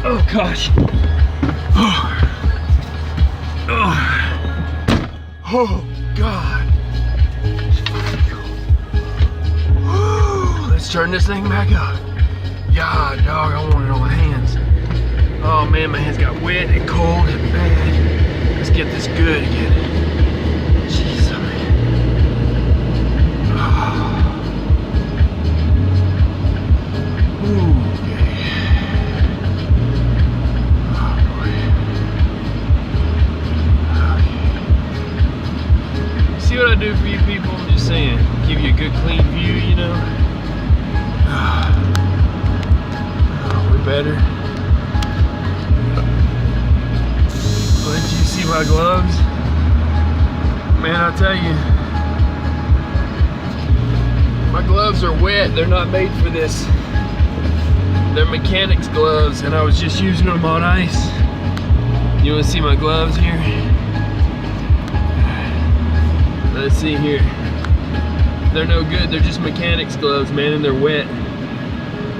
Oh gosh. Oh God. Let's turn this thing back up. God, dog, I want it on my hands. Oh man, my hands got wet and cold and bad. Let's get this good again. Jeez, man. Ooh, okay. Oh boy. Okay. See what I do for you people? I'm just saying, give you a good clean view, you know. We're better. But did you see my gloves? Man, I'll tell you, my gloves are wet. They're not made for this. They're mechanics gloves, and I was just using them on ice. You want to see my gloves here? Let's see here. They're no good. They're just mechanics gloves, man, and they're wet.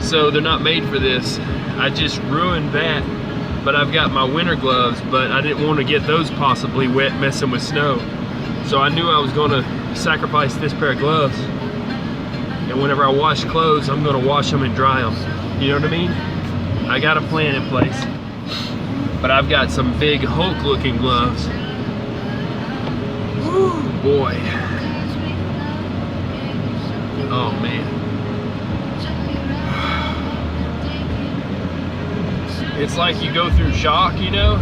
So they're not made for this. I just ruined that. But I've got my winter gloves, but I didn't want to get those possibly wet messing with snow. So I knew I was going to sacrifice this pair of gloves. And whenever I wash clothes, I'm going to wash them and dry them. You know what I mean? I got a plan in place. But I've got some big Hulk looking gloves. Woo, boy. Oh man. It's like you go through shock, you know?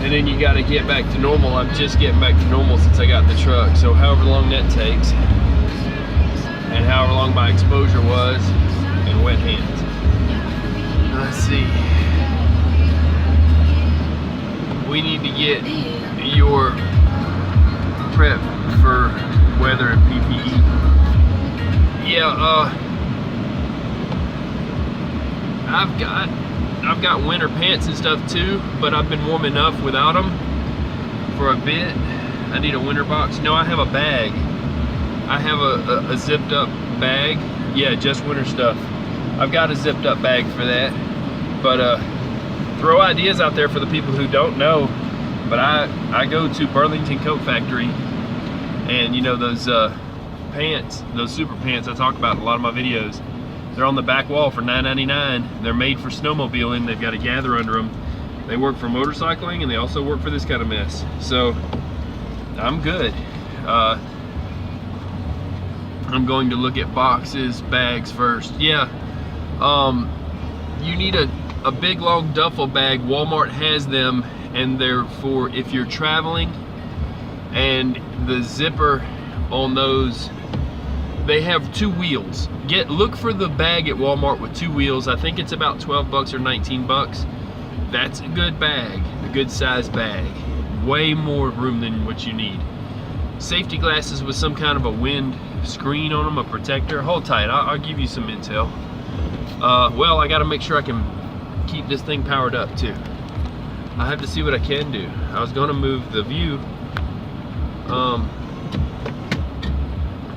And then you gotta get back to normal. I'm just getting back to normal since I got the truck. So however long that takes, and however long my exposure was, and wet hands. Let's see. We need to get your prep for weather and PPE. Yeah, I've got winter pants and stuff too, but I've been warm enough without them for a bit. I need a winter box. No, I have a bag. I have a zipped up bag. Yeah, just winter stuff. I've got a zipped up bag for that. But throw ideas out there for the people who don't know. But I go to Burlington Coat Factory, and you know those pants, those super pants I talk about in a lot of my videos. They're on the back wall for $9.99. They're made for snowmobiling. They've got a gather under them. They work for motorcycling, and they also work for this kind of mess. So I'm good. I'm going to look at boxes, bags first. Yeah, you need a big long duffel bag. Walmart has them, and they're for if you're traveling. And the zipper on those, they have 2 wheels. Look for the bag at Walmart with 2 wheels. I think it's about 12 bucks or 19 bucks. That's a good bag, a good size bag. Way more room than what you need. Safety glasses with some kind of a wind screen on them, a protector. Hold tight, I'll give you some intel. Well, I gotta make sure I can keep this thing powered up too. I have to see what I can do. I was gonna move the view.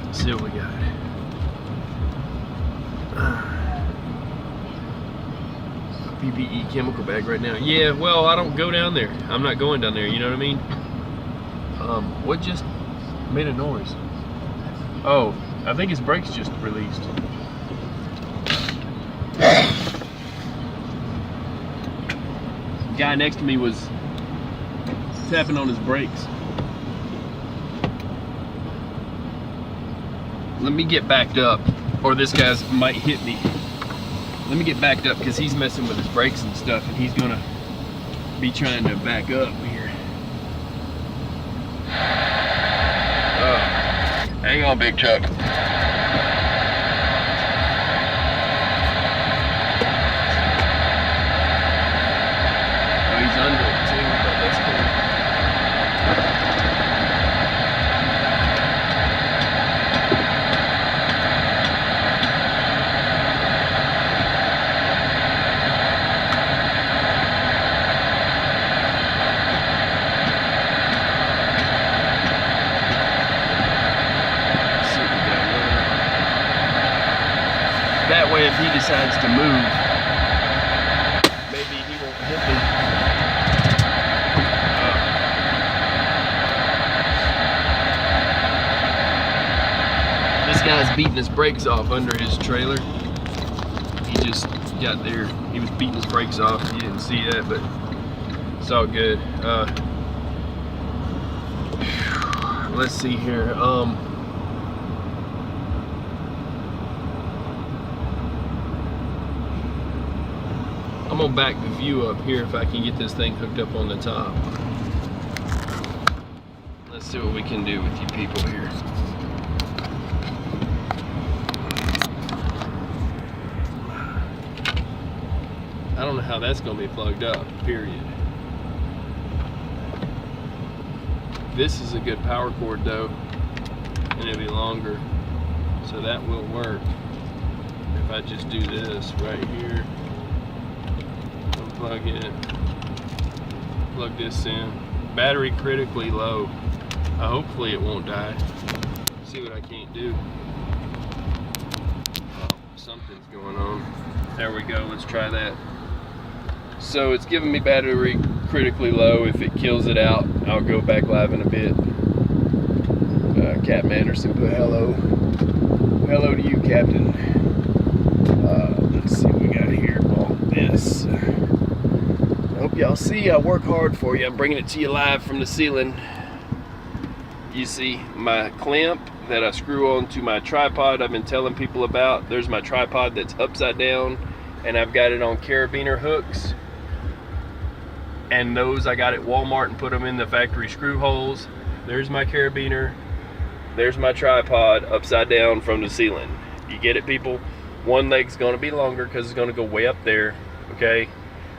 Let's see what we got. PPE chemical bag right now. Yeah, well, I don't go down there. I'm not going down there, you know what I mean? What just made a noise? Oh, I think his brakes just released. The guy next to me was tapping on his brakes. Let me get backed up, or this guy's might hit me. Let me get backed up because he's messing with his brakes and stuff, and he's gonna be trying to back up here. Hang on, Big Chuck. Oh, he's under it too, but that's cool. if he decides to move, maybe he won't hit me. This guy's beating his brakes off under his trailer. He just got there. He was beating his brakes off. You didn't see that, but it's all good. Let's see here. I'm gonna back the view up here if I can get this thing hooked up on the top. Let's see what we can do with you people here. I don't know how that's gonna be plugged up, period. This is a good power cord though, and it'll be longer, so that will work. If I just do this right here, unplug it, plug this in. Battery critically low. Hopefully it won't die. See what I can't do. Oh, something's going on. There we go, let's try that. So it's giving me battery critically low. If it kills it out, I'll go back live in a bit. Captain Anderson put hello. Hello to you, Captain. Let's see what we got here. All this. I hope y'all see I work hard for you. I'm bringing it to you live from the ceiling. You see my clamp that I screw onto my tripod I've been telling people about. There's my tripod that's upside down, and I've got it on carabiner hooks. And those I got at Walmart and put them in the factory screw holes. There's my carabiner. There's my tripod upside down from the ceiling. You get it, people? One leg's gonna be longer because it's gonna go way up there, okay?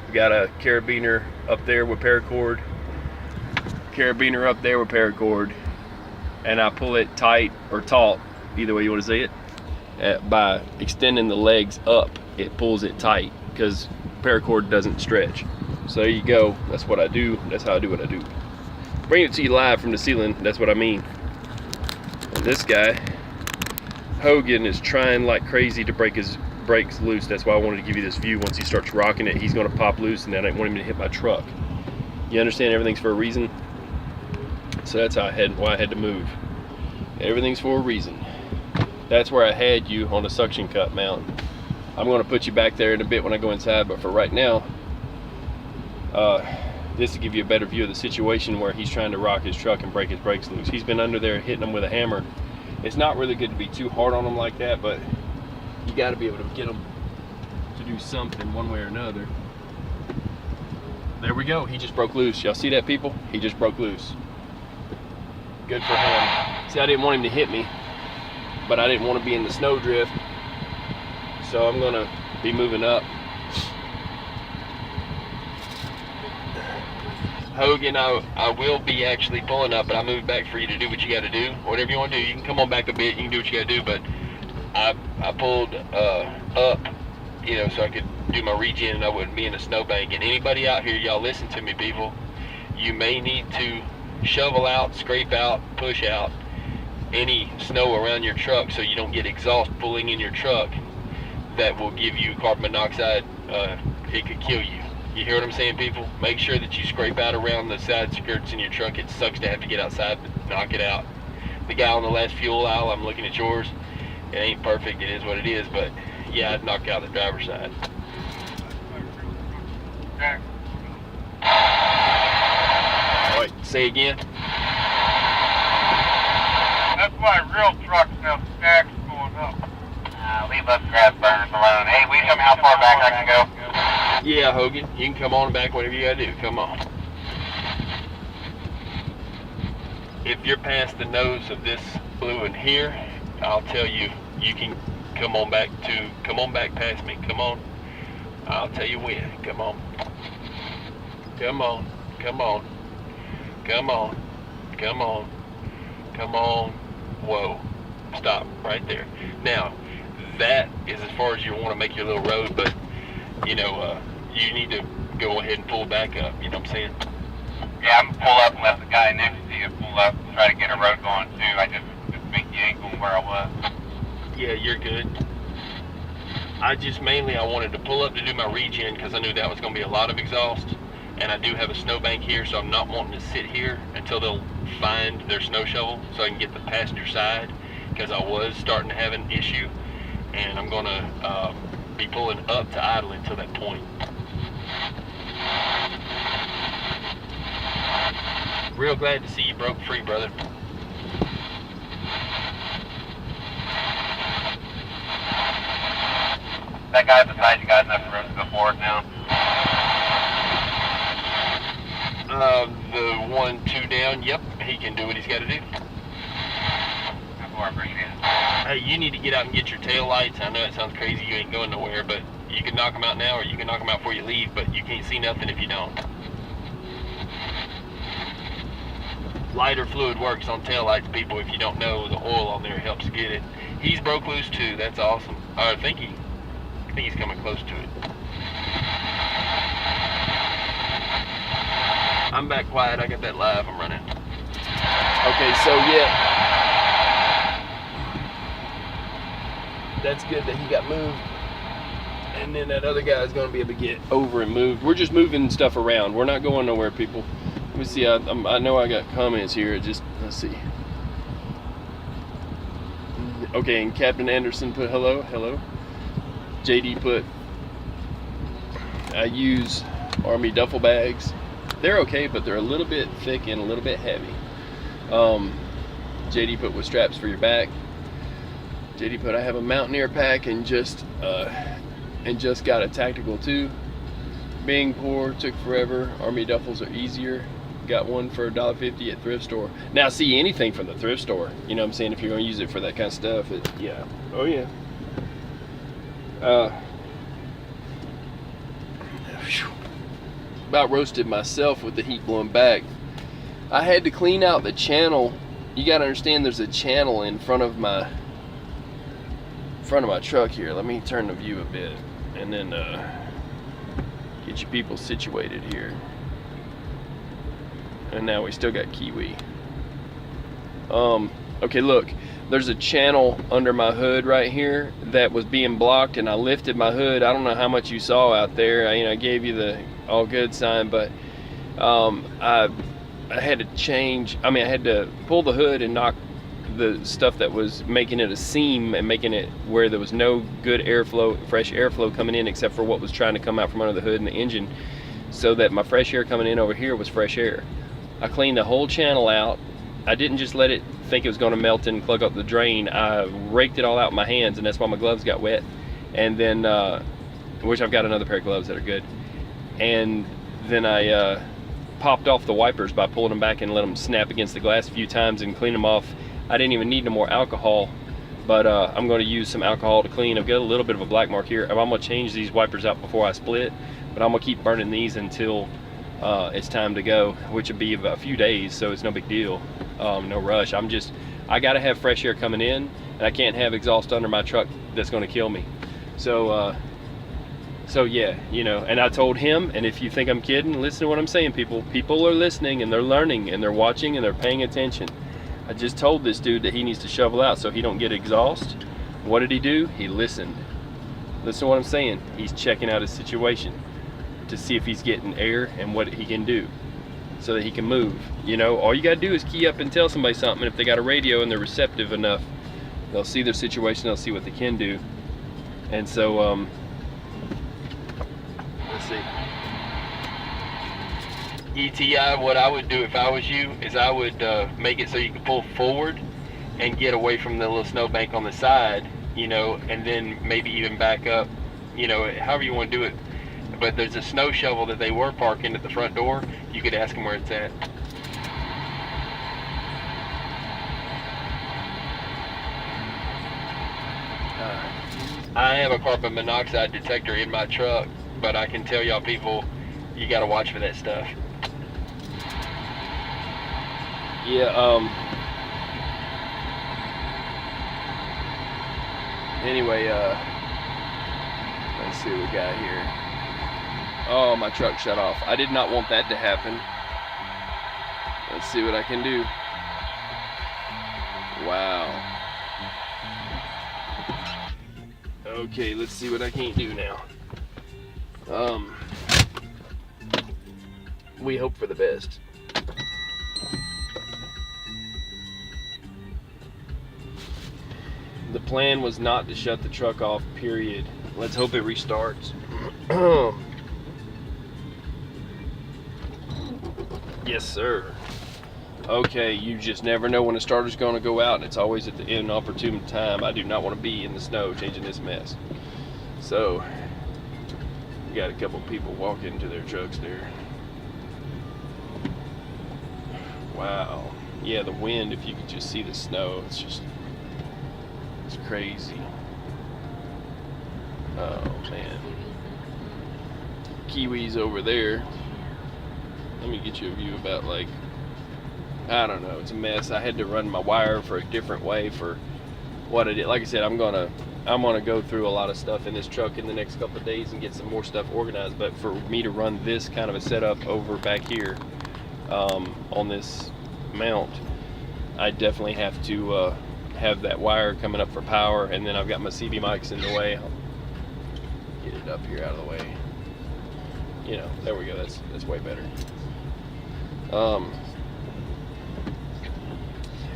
We got a carabiner up there with paracord. Carabiner up there with paracord. And I pull it tight or taut, either way you wanna say it. By extending the legs up, it pulls it tight because paracord doesn't stretch. So there you go. That's what I do. That's how I do what I do. Bring it to you live from the ceiling. That's what I mean. And this guy, Hogan, is trying like crazy to break his brakes loose. That's why I wanted to give you this view. Once he starts rocking it, he's going to pop loose, and then I didn't want him to hit my truck. You understand? Everything's for a reason. So that's why I had to move. Everything's for a reason. That's where I had you on a suction cup mount. I'm going to put you back there in a bit when I go inside, but for right now, this will give you a better view of the situation where he's trying to rock his truck and break his brakes loose. He's been under there hitting them with a hammer. It's not really good to be too hard on them like that, but you got to be able to get them to do something one way or another. There we go. He just broke loose. Y'all see that, people? He just broke loose. Good for him. See, I didn't want him to hit me, but I didn't want to be in the snow drift, so I'm going to be moving up. Hogan, I will be actually pulling up, but I moved back for you to do what you got to do. Whatever you want to do, you can come on back a bit. You can do what you got to do, but I pulled up, you know, so I could do my regen and I wouldn't be in a snowbank. And anybody out here, y'all listen to me, people. You may need to shovel out, scrape out, push out any snow around your truck so you don't get exhaust pulling in your truck that will give you carbon monoxide. It could kill you. You hear what I'm saying, people? Make sure that you scrape out around the side skirts in your truck. It sucks to have to get outside, but knock it out. The guy on the last fuel aisle, I'm looking at yours. It ain't perfect, it is what it is, but yeah, I'd knock out the driver's side. Alright, say again. That's why real trucks have stacks going up. Leave us grass burners alone. Hey, we tell me how far back I can go. Yeah, Hogan, you can come on back whatever you gotta do. Come on. If you're past the nose of this blue in here, I'll tell you, you can come on back past me. Come on. I'll tell you when. Come on. Come on. Come on. Come on. Come on. Come on. Whoa. Stop right there. Now, that is as far as you want to make your little road, but you know, you need to go ahead and pull back up, you know what I'm saying? Yeah, I'm gonna pull up and let the guy next to you pull up and try to get a road going too. I just beat the ankle where I was. Yeah, you're good. I wanted to pull up to do my regen because I knew that was going to be a lot of exhaust. And I do have a snowbank here, so I'm not wanting to sit here until they'll find their snow shovel so I can get the passenger side, because I was starting to have an issue. And I'm going to be pulling up to idle until that point. Real glad to see you broke free, brother. That guy beside you got enough room to go forward now? The 1-2 down, yep, he can do what he's got to do. I appreciate it. Hey, you need to get out and get your tail lights. I know it sounds crazy, you ain't going nowhere, but you can knock them out now or you can knock them out before you leave, but you can't see nothing if you don't. Lighter fluid works on tail lights, people. If you don't know, the oil on there helps get it. He's broke loose too, that's awesome. I think he's coming close to it. I'm back quiet, I got that live, I'm running. Okay, so yeah, that's good that he got moved, and then that other guy is going to be able to get over and moved. We're just moving stuff around. We're not going nowhere, people. Let me see. I know I got comments here. Just let's see. Okay, and Captain Anderson put hello. JD put I use Army duffel bags. They're okay, but they're a little bit thick and a little bit heavy. JD put with straps for your back. JD put I have a Mountaineer pack and just got a tactical too. Being poor took forever. Army duffels are easier. Got one for $1.50 at thrift store. Now see, anything from the thrift store, you know what I'm saying, if you're going to use it for that kind of stuff, yeah. Oh yeah. About roasted myself with the heat blowing back. I had to clean out the channel. You got to understand there's a channel in front of my truck here. Let me turn the view a bit and then get you people situated here. And now we still got Kiwi. Okay, look, there's a channel under my hood right here that was being blocked, and I lifted my hood. I don't know how much you saw out there. I gave you the all good sign, but I had to change. I had to pull the hood and knock the stuff that was making it a seam and making it where there was no good airflow, fresh airflow coming in except for what was trying to come out from under the hood and the engine, so that my fresh air coming in over here was fresh air. I cleaned the whole channel out. I didn't just let it think it was going to melt and plug up the drain. I raked it all out with my hands, and that's why my gloves got wet. And then, which I've got another pair of gloves that are good. And then I popped off the wipers by pulling them back and let them snap against the glass a few times and clean them off. I didn't even need no more alcohol, but I'm going to use some alcohol to clean. I've got a little bit of a black mark here. I'm going to change these wipers out before I split, but I'm going to keep burning these until it's time to go, which would be about a few days, so it's no big deal. No rush. I gotta have fresh air coming in, and I can't have exhaust under my truck that's gonna kill me. So yeah, and I told him, and if you think I'm kidding, listen to what I'm saying, people. People are listening, and they're learning, and they're watching, and they're paying attention. I just told this dude that he needs to shovel out so he don't get exhaust. What did he do? He listened. Listen to what I'm saying. He's checking out his situation to see if he's getting air and what he can do so that he can move. All you gotta do is key up and tell somebody something. If they got a radio and they're receptive enough, they'll see their situation, they'll see what they can do. And so let's see. ETI, what I would do if I was you is I would make it so you can pull forward and get away from the little snowbank on the side, and then maybe even back up, however you want to do it. But there's a snow shovel that they were parking at the front door. You could ask them where it's at. I have a carbon monoxide detector in my truck, but I can tell y'all people, you gotta watch for that stuff. Yeah, anyway, let's see what we got here. Oh, my truck shut off. I did not want that to happen. Let's see what I can do. Wow. Okay, let's see what I can't do now. We hope for the best. The plan was not to shut the truck off, period. Let's hope it restarts. Yes, sir. Okay, you just never know when a starter's going to go out, and it's always at the inopportune time. I do not want to be in the snow changing this mess. So, we got a couple people walking to their trucks there. Wow. Yeah, the wind, if you could just see the snow, it's crazy. Oh, man. Kiwis over there. Let me get you a view about, like, I don't know, it's a mess. I had to run my wire for a different way for what I did. Like I said, I'm gonna go through a lot of stuff in this truck in the next couple of days and get some more stuff organized. But for me to run this kind of a setup over back here on this mount, I definitely have to have that wire coming up for power, and then I've got my CB mics in the way. I'll get it up here out of the way. You know, there we go. That's way better.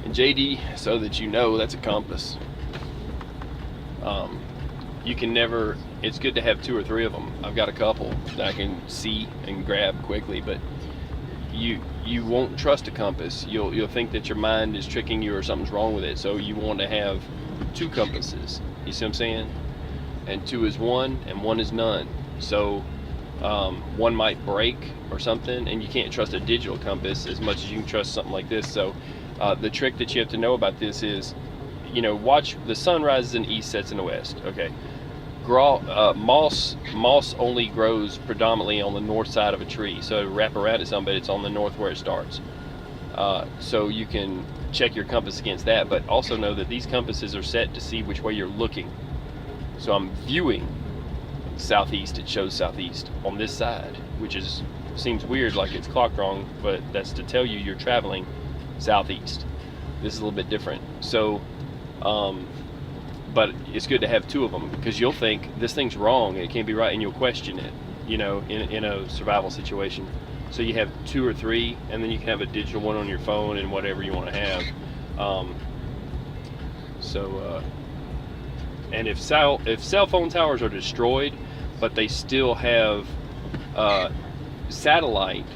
And JD, so that you know, that's a compass. You can never, it's good to have 2 or 3 of them. I've got a couple that I can see and grab quickly, but you won't trust a compass. You'll think that your mind is tricking you or something's wrong with it. So you want to have 2 compasses. You see what I'm saying? And 2 is 1 and 1 is none. So one might break or something, and you can't trust a digital compass as much as you can trust something like this. So the trick that you have to know about this is, you know, watch the sun rises in the east, sets in the west. Okay. Moss only grows predominantly on the north side of a tree, so wrap around it some, but it's on the north where it starts. So you can check your compass against that, but also know that these compasses are set to see which way you're looking. So I'm viewing southeast, it shows southeast on this side, which seems weird, like it's clocked wrong, but that's to tell you you're traveling southeast. This is a little bit different. So but it's good to have 2 of them, because you'll think this thing's wrong and it can't be right, and you'll question it, you know, in a survival situation. So you have 2 or 3, and then you can have a digital one on your phone and whatever you want to have. And if cell phone towers are destroyed, but they still have satellite,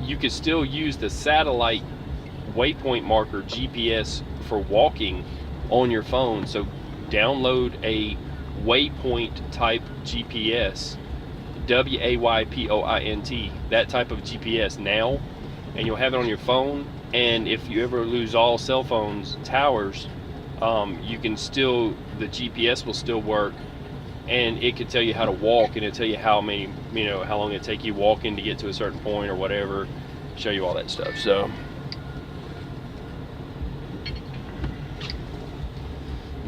you could still use the satellite waypoint marker GPS for walking on your phone. So download a waypoint type GPS, WAYPOINT, that type of GPS now, and you'll have it on your phone. And if you ever lose all cell phones towers, you can still, the GPS will still work, and it could tell you how to walk, and it'll tell you how many, you know, how long it take you walking to get to a certain point or whatever, show you all that stuff. So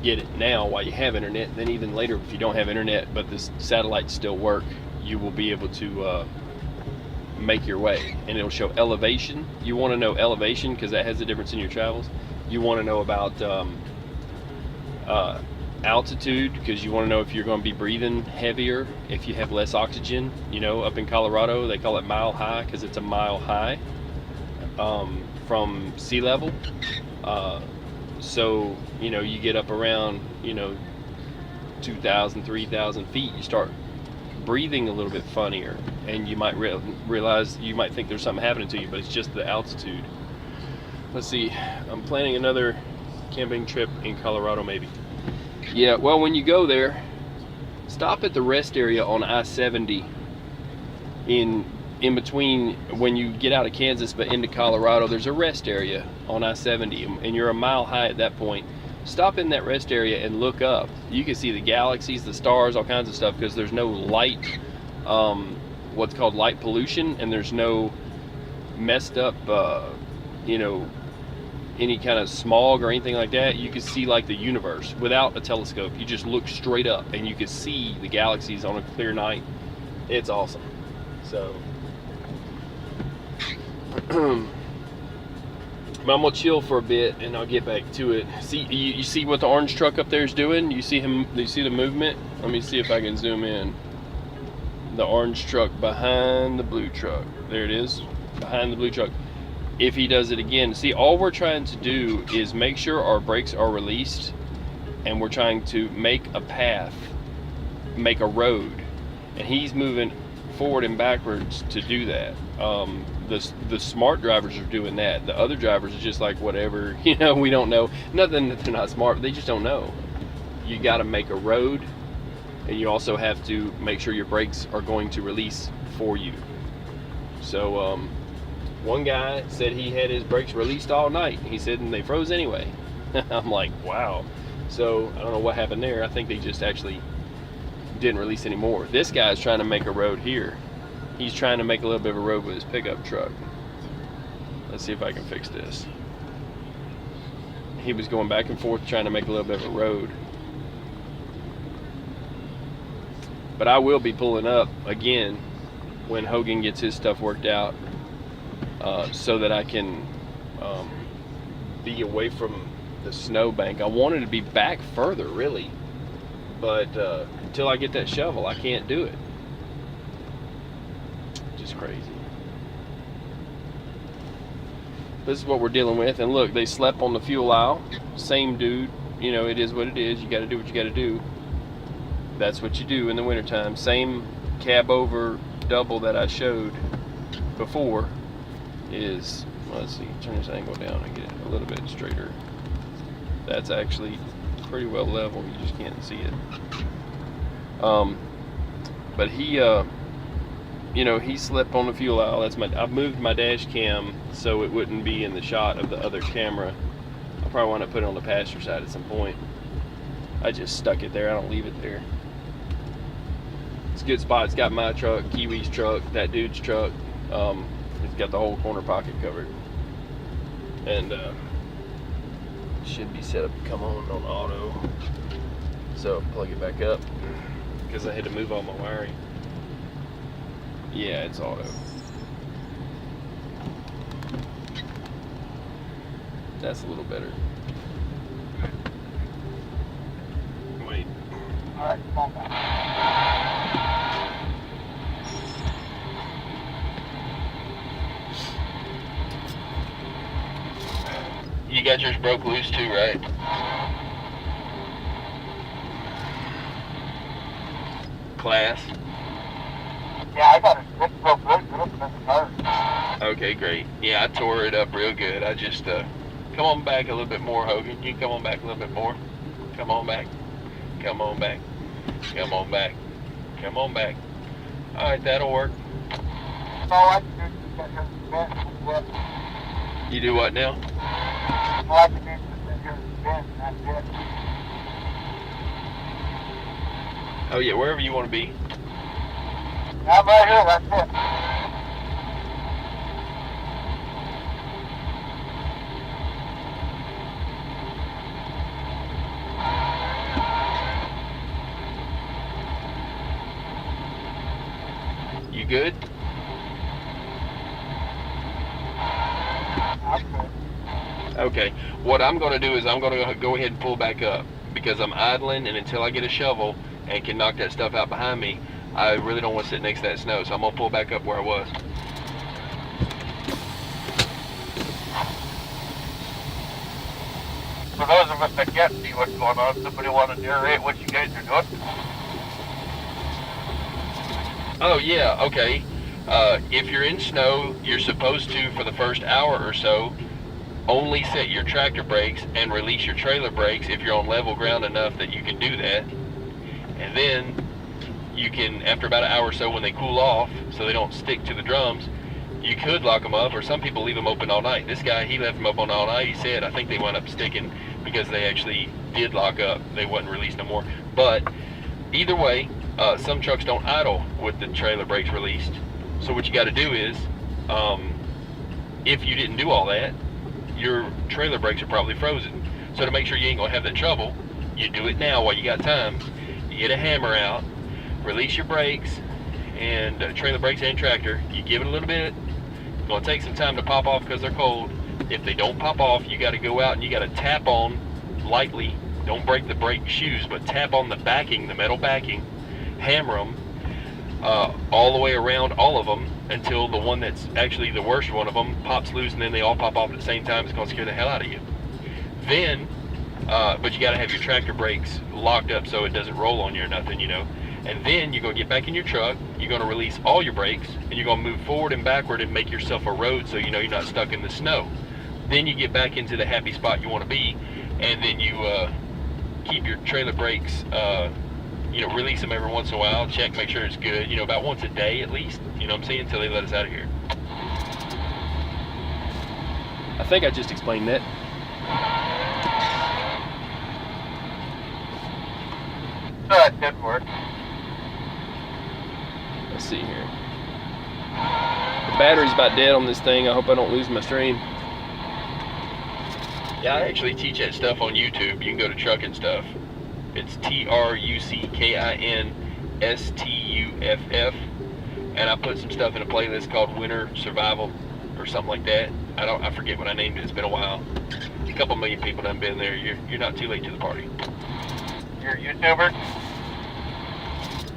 get it now while you have internet. Then even later, if you don't have internet but the satellites still work, you will be able to make your way, and it'll show elevation. You want to know elevation because that has a difference in your travels. You want to know about altitude, because you want to know if you're going to be breathing heavier if you have less oxygen. You know, up in Colorado they call it mile high because it's a mile high from sea level. So, you know, you get up around, you know, 2,000, 3,000 feet, you start breathing a little bit funnier, and you might realize, you might think there's something happening to you, but it's just the altitude. Let's see, I'm planning another camping trip in Colorado maybe. Yeah, well, when you go there, stop at the rest area on I-70 in between when you get out of Kansas but into Colorado. There's a rest area on I-70, and you're a mile high at that point. Stop in that rest area and look up. You can see the galaxies, the stars, all kinds of stuff, because there's no light, what's called light pollution, and there's no messed up, you know, any kind of smog or anything like that. You can see like the universe without a telescope. You just look straight up and you can see the galaxies on a clear night. It's awesome. So But I'm gonna chill for a bit and I'll get back to it. See, you see what the orange truck up there is doing? You see him? You see the movement? Let me see if I can zoom in. The orange truck behind the blue truck. There it is, behind the blue truck. If he does it again, see, all we're trying to do is make sure our brakes are released, and we're trying to make a path, make a road, and he's moving forward and backwards to do that. The smart drivers are doing that. The other drivers are just like, whatever, you know, we don't know. Nothing that they're not smart, but they just don't know. You got to make a road, and you also have to make sure your brakes are going to release for you. So one guy said he had his brakes released all night. He said, and they froze anyway. I'm like, wow. So I don't know what happened there. I think they just actually didn't release anymore. This guy's trying to make a road here. He's trying to make a little bit of a road with his pickup truck. Let's see if I can fix this. He was going back and forth trying to make a little bit of a road. But I will be pulling up again when Hogan gets his stuff worked out, so that I can be away from the snowbank. I wanted to be back further, really, but until I get that shovel, I can't do it. Just crazy. This is what we're dealing with, and look, they slept on the fuel aisle. Same dude, you know, it is what it is. You got to do what you got to do. That's what you do in the wintertime. Same cab over double that I showed before is, let's see, turn this angle down and get it a little bit straighter. That's actually pretty well level, you just can't see it. But he, you know, he slept on the fuel aisle. That's I've moved my dash cam so it wouldn't be in the shot of the other camera. I'll probably want to put it on the passenger side at some point. I just stuck it there, I don't leave it there. It's a good spot. It's got my truck, Kiwi's truck, that dude's truck. It's got the whole corner pocket covered. And should be set up to come on auto. So plug it back up because I had to move all my wiring. Yeah, it's auto. That's a little better. Wait. Alright, come on back. You got yours broke loose too, right? Class? Yeah, I got it broke loose. It looks like a car. Okay, great. Yeah, I tore it up real good. I just, come on back a little bit more, Hogan. You can come on back a little bit more. Come on back. Come on back. Come on back. Come on back. Alright, that'll work. All I can do is get here and bend. That's it. You do what now? All I can do is sit here and bend. That's it. Oh yeah, wherever you want to be. I'm right here. That's it. You good? I'm good. Okay. What I'm going to do is I'm going to go ahead and pull back up because I'm idling, and until I get a shovel and can knock that stuff out behind me, I really don't want to sit next to that snow. So I'm going to pull back up where I was. For those of us that can't see what's going on, somebody want to narrate what you guys are doing? Oh yeah, okay. If you're in snow, you're supposed to, for the first hour or so, only set your tractor brakes and release your trailer brakes if you're on level ground enough that you can do that. And then you can, after about an hour or so, when they cool off, so they don't stick to the drums, you could lock them up, or some people leave them open all night. This guy, he left them open all night. He said, I think they wound up sticking because they actually did lock up. They wasn't released no more. But either way, some trucks don't idle with the trailer brakes released. So what you got to do is, if you didn't do all that, your trailer brakes are probably frozen. So to make sure you ain't gonna have that trouble, you do it now while you got time. You get a hammer out, release your brakes, and trailer brakes and tractor. You give it a little bit. It's gonna take some time to pop off because they're cold. Then If they don't pop off, you got to go out and you got to tap on lightly. Don't break the brake shoes, but tap on the backing, the metal backing, hammer them all the way around all of them until the one that's actually the worst one of them pops loose, and then they all pop off at the same time. It's going to scare the hell out of you. Then, but you got to have your tractor brakes locked up so it doesn't roll on you or nothing, you know. And then you're going to get back in your truck, you're going to release all your brakes, and you're going to move forward and backward and make yourself a road so you know you're not stuck in the snow. Then you get back into the happy spot you want to be, and then you keep your trailer brakes, you know, release them every once in a while, check, make sure it's good, you know, about once a day at least, you know what I'm saying, until they let us out of here. I think I just explained that. So that did work. Let's see here. The battery's about dead on this thing. I hope I don't lose my stream. Yeah, I actually teach that stuff on YouTube. You can go to Truckin' Stuff. It's TruckinStuff, and I put some stuff in a playlist called Winter Survival or something like that. I forget what I named it. It's been a while. A couple million people done been there. You're not too late to the party. You're a YouTuber?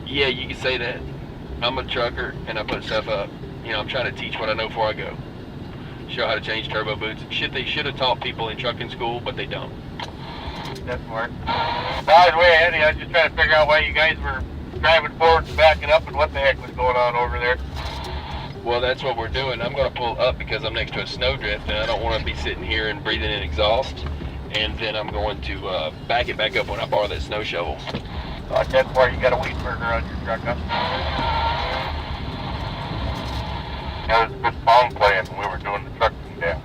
Yeah, you can say that. I'm a trucker and I put stuff up. You know, I'm trying to teach what I know before I go. Show how to change turbo boots. Shit they should have taught people in trucking school, but they don't. That's smart. I was way ahead of you. I was just trying to figure out why you guys were driving forward and backing up and what the heck was going on over there. Well, that's what we're doing. I'm going to pull up because I'm next to a snowdrift and I don't want to be sitting here and breathing in exhaust. And then I'm going to back it back up when I borrow that snow shovel. So that's why you got a weed burner on your truck, huh? There was a good song playing when we were doing the trucking down.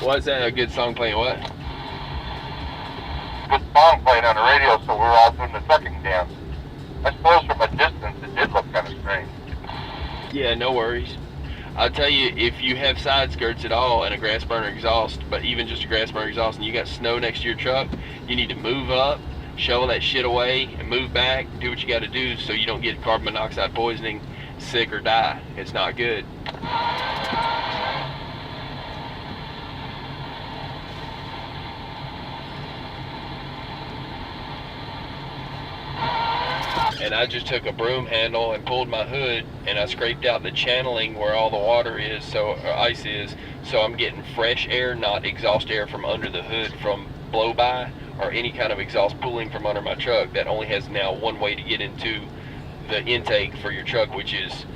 What's that? A good song playing what? Good song playing on the radio, so we were all doing the trucking dance. I suppose from a distance it did look kind of strange. Yeah, no worries. I'll tell you, if you have side skirts at all and a grass burner exhaust, but even just a grass burner exhaust, and you got snow next to your truck, you need to move up, shovel that shit away, and move back, do what you got to do so you don't get carbon monoxide poisoning, sick, or die. It's not good. And I just took a broom handle and pulled my hood and I scraped out the channeling where all the water is, so or ice is, so I'm getting fresh air, not exhaust air from under the hood from blow by or any kind of exhaust pulling from under my truck. That only has now one way to get into the intake for your truck, which is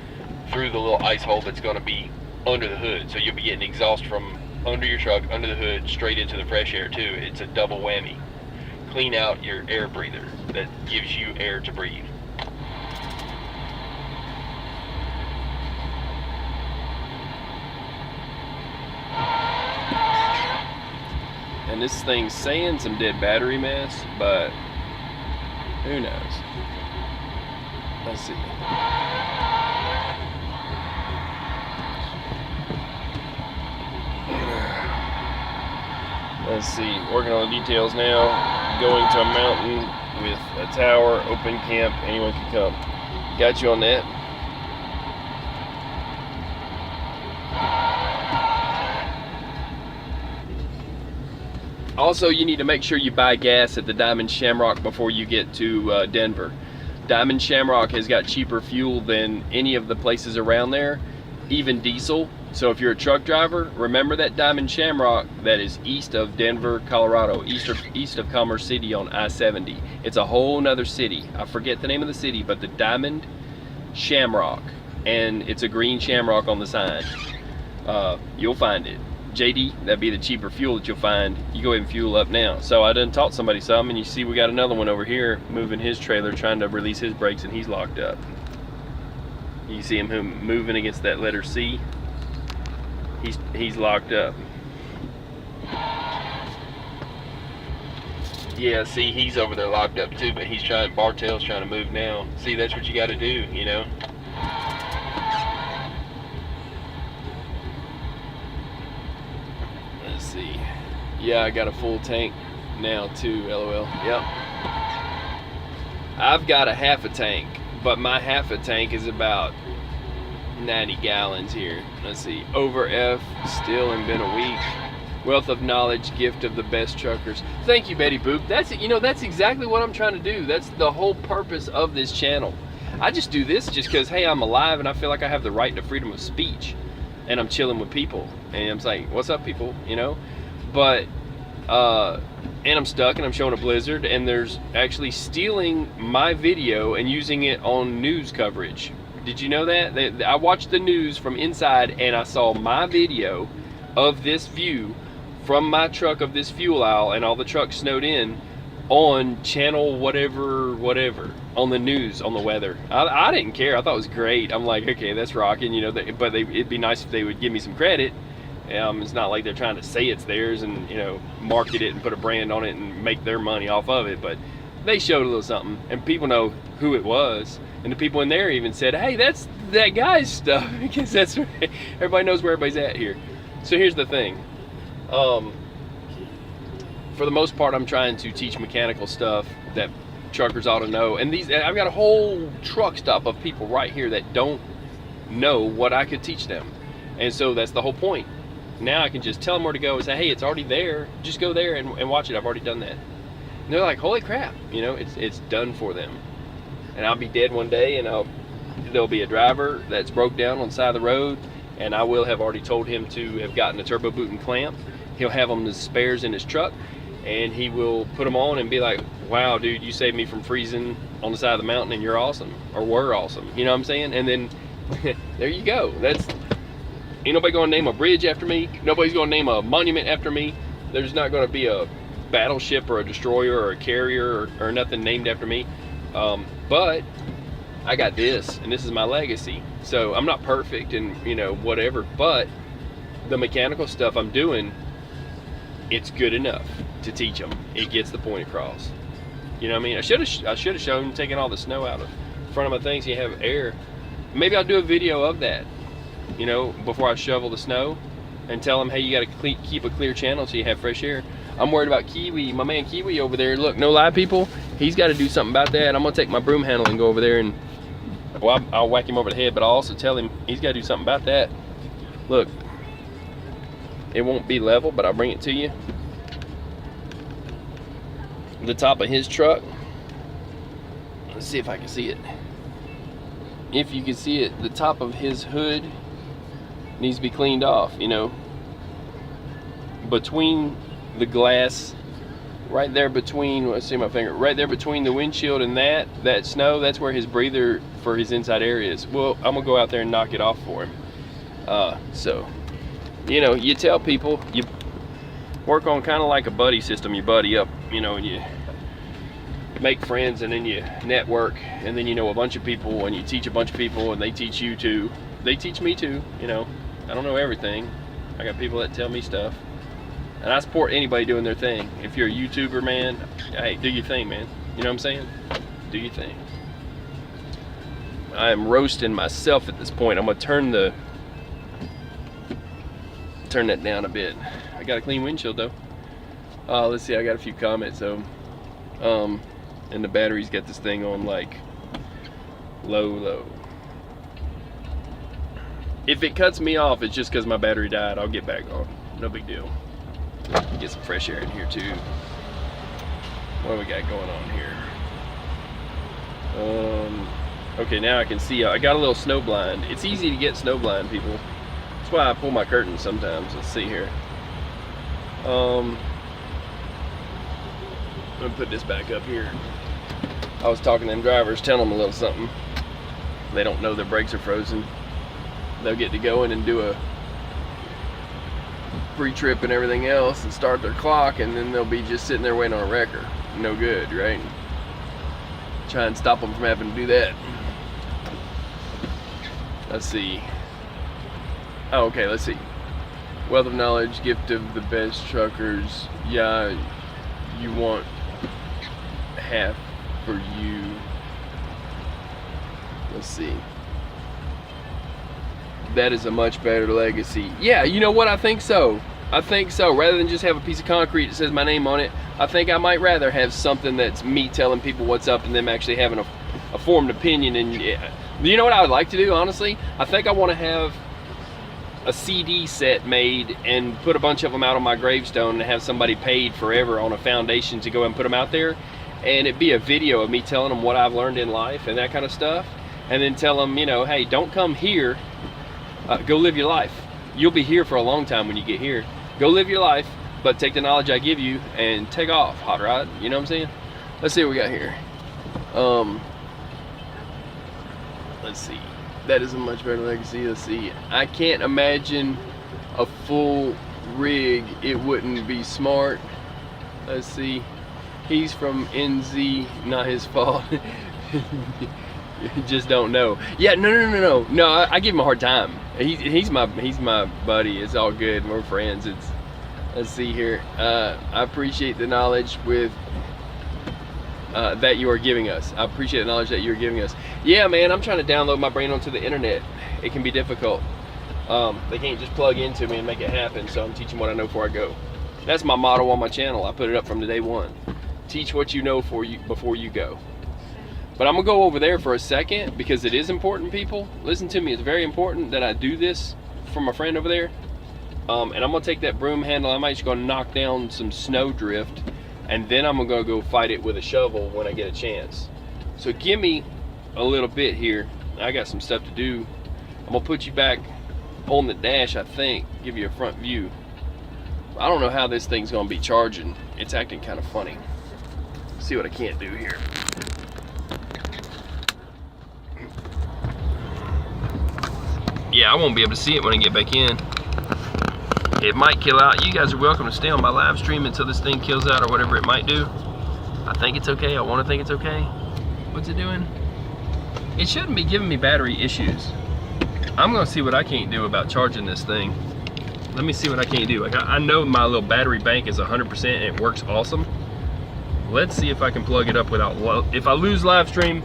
through the little ice hole that's going to be under the hood. So you'll be getting exhaust from under your truck, under the hood, straight into the fresh air too. It's a double whammy. Clean out your air breather that gives you air to breathe. And this thing's saying some dead battery mass, but who knows? Let's see. Let's see, working on the details now. Going to a mountain with a tower, open camp, anyone can come. Got you on that. Also, you need to make sure you buy gas at the Diamond Shamrock before you get to Denver. Diamond Shamrock has got cheaper fuel than any of the places around there, even diesel. So if you're a truck driver, remember that Diamond Shamrock that is east of Denver, Colorado, east of Commerce City on I-70. It's a whole nother city. I forget the name of the city, but the Diamond Shamrock, and it's a green shamrock on the sign. You'll find it. JD, that'd be the cheaper fuel that you'll find. You go ahead and fuel up now. So I done taught somebody something, and you see we got another one over here moving his trailer, trying to release his brakes, and he's locked up. You see him moving against that letter C. He's locked up. Yeah, see, he's over there locked up too, but he's trying. Bartell's trying to move now. See, that's what you got to do, you know. Let's see. Yeah, I got a full tank now too. LOL. Yep. I've got a half a tank, but my half a tank is about 90 gallons here. Let's see. Over F, still and been a week. Wealth of knowledge, gift of the best truckers. Thank you, Betty Boop. That's, you know, that's exactly what I'm trying to do. That's the whole purpose of this channel. I just do this just because, hey, I'm alive and I feel like I have the right to freedom of speech, and I'm chilling with people, and I'm like, what's up, people, you know? But and I'm stuck and I'm showing a blizzard, and there's actually stealing my video and using it on news coverage. Did you know that? I watched the news from inside and I saw my video of this view from my truck of this fuel aisle and all the trucks snowed in on channel whatever on the news, on the weather. I didn't care. I thought it was great. I'm like, okay, that's rocking, you know. But it'd be nice if they would give me some credit. It's not like they're trying to say it's theirs and, you know, market it and put a brand on it and make their money off of it. But they showed a little something, and people know who it was. And the people in there even said, hey, that's that guy's stuff, because that's where everybody knows where everybody's at here. So here's the thing. For the most part, I'm trying to teach mechanical stuff that truckers ought to know. And I've got a whole truck stop of people right here that don't know what I could teach them. And so that's the whole point. Now I can just tell them where to go and say, hey, it's already there. Just go there and watch it. I've already done that. And they're like, holy crap, you know, it's done for them. And I'll be dead one day, and there'll be a driver that's broke down on the side of the road, and I will have already told him to have gotten a turbo boot and clamp. He'll have them as spares in his truck, and he will put them on and be like, wow, dude, you saved me from freezing on the side of the mountain, and you're awesome, or we're awesome. You know what I'm saying? And then there you go. Ain't nobody gonna name a bridge after me. Nobody's gonna name a monument after me. There's not gonna be a battleship or a destroyer or a carrier or nothing named after me. But I got this, and this is my legacy. So I'm not perfect and, you know, whatever, but the mechanical stuff I'm doing, it's good enough to teach them. It gets the point across. You know what I mean? I should have shown taking all the snow out of front of my thing so you have air. Maybe I'll do a video of that, you know, before I shovel the snow, and tell them, hey, you got to keep a clear channel so you have fresh air. I'm worried about Kiwi, my man Kiwi over there. Look, no lie, people, he's got to do something about that. I'm gonna take my broom handle and go over there and, well, I'll whack him over the head, but I'll also tell him he's got to do something about that. Look, it won't be level, but I'll bring it to you. The top of his truck, let's see if I can see it. If you can see it, the top of his hood needs to be cleaned off, you know, between the glass, right there between, let's see my finger, right there between the windshield and that snow, that's where his breather for his inside air is. Well, I'm gonna go out there and knock it off for him. So, you know, you tell people, you work on kind of like a buddy system. You buddy up, you know, and you make friends, and then you network, and then you know a bunch of people, and you teach a bunch of people, and they teach you too. They teach me too, you know. I don't know everything. I got people that tell me stuff. And I support anybody doing their thing. If you're a YouTuber, man, hey, do your thing, man. You know what I'm saying? Do your thing. I am roasting myself at this point. I'm gonna turn that down a bit. I got a clean windshield though. Let's see, I got a few comments though. And the battery's got this thing on like low. If it cuts me off, it's just because my battery died. I'll get back on. No big deal. Get some fresh air in here too. What do we got going on here? Okay, now I can see. I got a little snow blind. It's easy to get snow blind, people. That's why I pull my curtains sometimes. Let's see here. I'm gonna put this back up here. I was talking to them drivers, telling them a little something. They don't know their brakes are frozen. They'll get to going and do a pre-trip and everything else and start their clock, and then they'll be just sitting there waiting on a wrecker. No good, right? Try and stop them from having to do that. Let's see. Oh, okay, let's see. Wealth of knowledge, gift of the best truckers. Yeah, you want half for you. Let's see. That is a much better legacy. Yeah, you know what? I think so. I think so. Rather than just have a piece of concrete that says my name on it, I think I might rather have something that's me telling people what's up and them actually having a formed opinion. And You know what I would like to do, honestly? I think I want to have a CD set made and put a bunch of them out on my gravestone and have somebody paid forever on a foundation to go and put them out there. And it'd be a video of me telling them what I've learned in life and that kind of stuff. And then tell them, you know, hey, don't come here. Go live your life. You'll be here for a long time when you get here. Go live your life, but take the knowledge I give you and take off, hot rod. You know what I'm saying? Let's see what we got here. Let's see. That is a much better legacy. Let's see. I can't imagine a full rig. It wouldn't be smart. Let's see. He's from NZ. Not his fault. You just don't know. Yeah, no. I give him a hard time. He's my buddy. It's all good. We're friends. Let's see here. I appreciate the knowledge with that you are giving us. I appreciate the knowledge that you're giving us. Yeah, man, I'm trying to download my brain onto the internet. It can be difficult. They can't just plug into me and make it happen, so I'm teaching what I know before I go. That's my motto on my channel. I put it up from day one. Teach what you know before you go. But I'm gonna go over there for a second because it is important, people. Listen to me, it's very important that I do this for my friend over there. And I'm gonna take that broom handle. I might just go knock down some snow drift, and then I'm gonna go fight it with a shovel when I get a chance. So give me a little bit here. I got some stuff to do. I'm gonna put you back on the dash, I think, give you a front view. I don't know how this thing's gonna be charging. It's acting kind of funny. See what I can't do here. Yeah, I won't be able to see it when I get back in. It might kill out. You guys are welcome to stay on my live stream until this thing kills out or whatever it might do. I think it's okay. I want to think it's okay. What's it doing? It shouldn't be giving me battery issues. I'm gonna see what I can't do about charging this thing. Let me see what I can't do. Like I know my little battery bank is 100% and it works awesome. Let's see if I can plug it up without, if I lose live stream,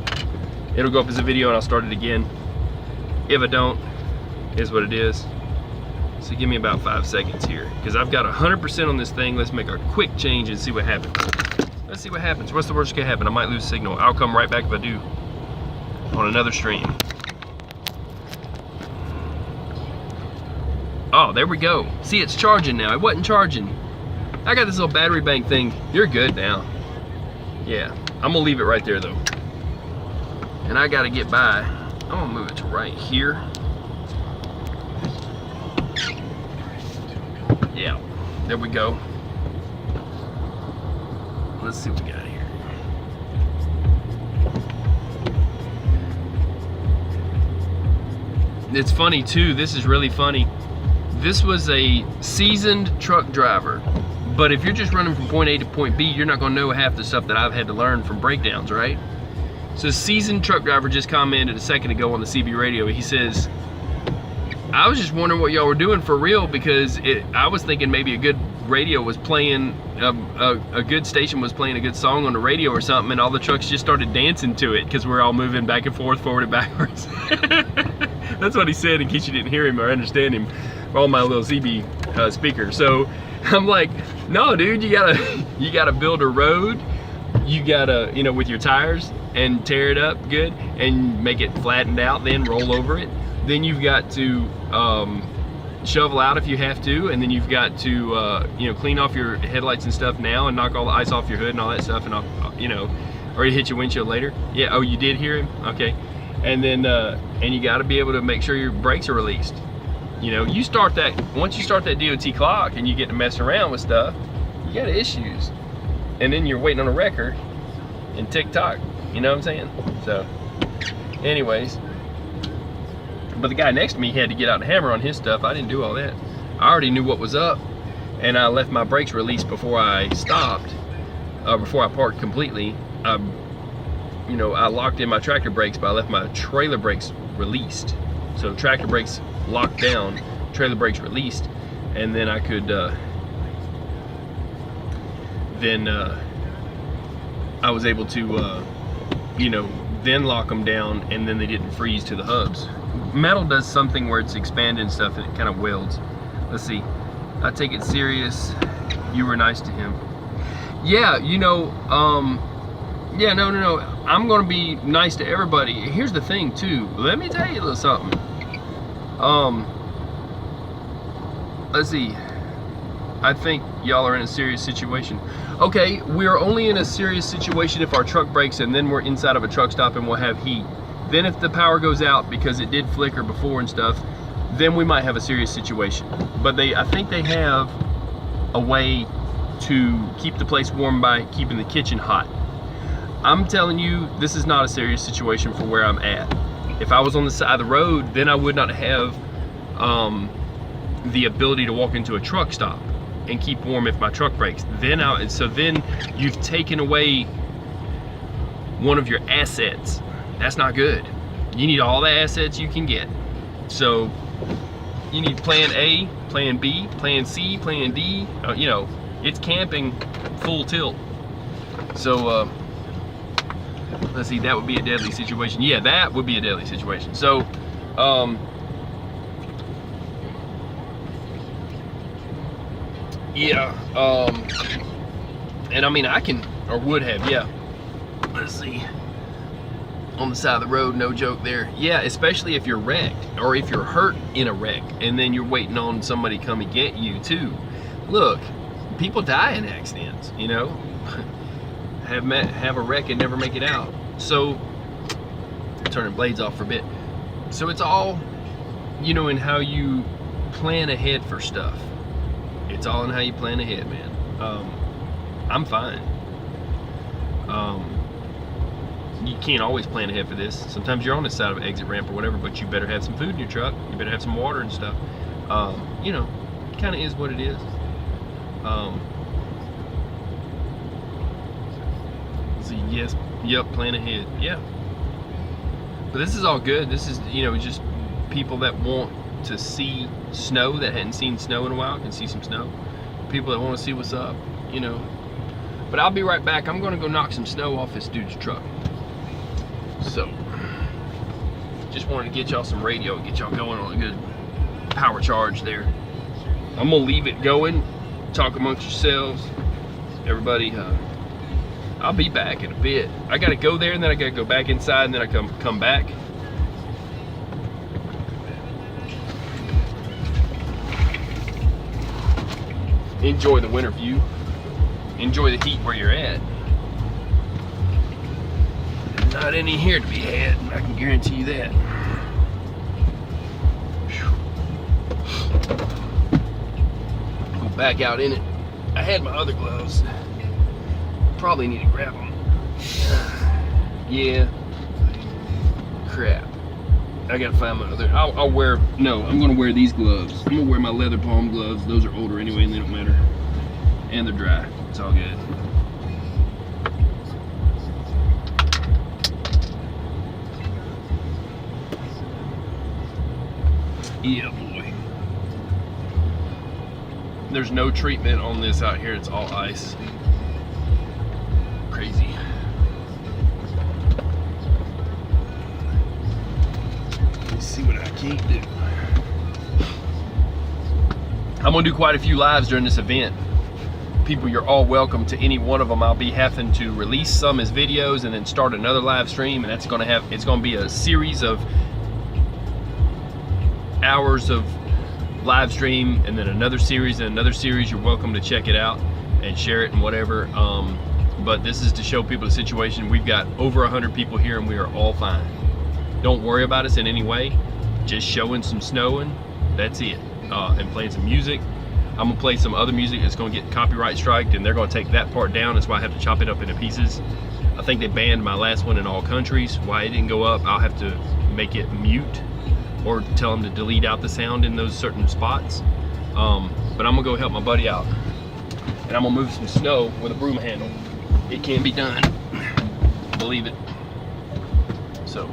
it'll go up as a video and I'll start it again. If I don't, is what it is. So give me about 5 seconds here, because I've got 100% on this thing. Let's make a quick change and see what happens. Let's see what happens. What's the worst that could happen? I might lose signal. I'll come right back if I do on another stream. Oh, there we go. See, it's charging now. It wasn't charging. I got this little battery bank thing. You're good now. Yeah, I'm gonna leave it right there though. And I gotta get by. I'm gonna move it to right here. Yeah, there we go. Let's see what we got here. It's funny too, this is really funny. This was a seasoned truck driver, but if you're just running from point A to point B, you're not gonna know half the stuff that I've had to learn from breakdowns, right? So seasoned truck driver just commented a second ago on the CB radio. He says, I was just wondering what y'all were doing for real, because I was thinking maybe a good radio was playing, a good station was playing a good song on the radio or something, and all the trucks just started dancing to it because we're all moving back and forth, forward and backwards. That's what he said, in case you didn't hear him or understand him, on my little CB speaker. So I'm like, no dude, you gotta build a road, you gotta, you know, with your tires, and tear it up good and make it flattened out, then roll over it. Then you've got to shovel out if you have to, and then you've got to you know, clean off your headlights and stuff now and knock all the ice off your hood and all that stuff, and you know, or you hit your windshield later. Yeah, oh, you did hear him? Okay. And then and you got to be able to make sure your brakes are released. You know, you start that, once you start that DOT clock and you get to mess around with stuff, you got issues. And then you're waiting on a wrecker and TikTok, you know what I'm saying? So anyways, but the guy next to me had to get out and hammer on his stuff. I didn't do all that. I already knew what was up, and I left my brakes released before I stopped, before I parked completely. You know, I locked in my tractor brakes, but I left my trailer brakes released. So tractor brakes locked down, trailer brakes released, and then I could, I was able to, you know, then lock them down, and then they didn't freeze to the hubs. Metal does something where it's expanding stuff and it kind of welds. Let's see. I take it serious. You were nice to him. Yeah, you know, Yeah, no. I'm gonna be nice to everybody. Here's the thing too. Let me tell you a little something. Let's see. I think y'all are in a serious situation. Okay, we're only in a serious situation if our truck breaks and then we're inside of a truck stop and we'll have heat. Then if the power goes out because it did flicker before and stuff, then we might have a serious situation. But I think they have a way to keep the place warm by keeping the kitchen hot. I'm telling you, this is not a serious situation for where I'm at. If I was on the side of the road, then I would not have the ability to walk into a truck stop and keep warm if my truck breaks. So then you've taken away one of your assets. That's not good. You need all the assets you can get. So you need plan A, plan B, plan C, plan D. You know, it's camping full tilt. So let's see, that would be a deadly situation. Yeah, that would be a deadly situation. So yeah, and I mean, I can, or would have, yeah. Let's see, on the side of the road, no joke there. Yeah, especially if you're wrecked, or if you're hurt in a wreck, and then you're waiting on somebody to come and get you too. Look, people die in accidents, you know, have a wreck and never make it out. So, turning blades off for a bit. So it's all, you know, in how you plan ahead for stuff. It's all in how you plan ahead, man. I'm fine. You can't always plan ahead for this. Sometimes you're on the side of an exit ramp or whatever, but you better have some food in your truck. You better have some water and stuff. You know, it kind of is what it is. So yes, yep, plan ahead. Yeah. But this is all good. This is, you know, just people that want to see snow, that hadn't seen snow in a while, can see some snow. People that want to see what's up, you know. But I'll be right back. I'm gonna go knock some snow off this dude's truck. So, just wanted to get y'all some radio, get y'all going on a good power charge there. I'm gonna leave it going, talk amongst yourselves. Everybody, I'll be back in a bit. I gotta go there and then I gotta go back inside and then I come back. Enjoy the winter view. Enjoy the heat where you're at. There's not any here to be had, I can guarantee you that. Go back out in it. I had my other gloves. Probably need to grab them. Yeah. Crap. I gotta find my other. I'll wear. No, I'm gonna wear these gloves. I'm gonna wear my leather palm gloves. Those are older anyway, and they don't matter. And they're dry. It's all good. Yeah, boy. There's no treatment on this out here. It's all ice. Crazy. Let's see what I can't do. I'm gonna do quite a few lives during this event. People, you're all welcome to any one of them. I'll be having to release some as videos and then start another live stream, and it's gonna be a series of hours of live stream, and then another series and another series. You're welcome to check it out and share it and whatever. But this is to show people the situation. We've got over 100 people here and we are all fine. Don't worry about us in any way. Just showing some snowing, that's it. And playing some music. I'm gonna play some other music that's gonna get copyright striked, and they're gonna take that part down. That's why I have to chop it up into pieces. I think they banned my last one in all countries. Why it didn't go up, I'll have to make it mute or tell them to delete out the sound in those certain spots. But I'm gonna go help my buddy out, and I'm gonna move some snow with a broom handle. It can be done, believe it. So,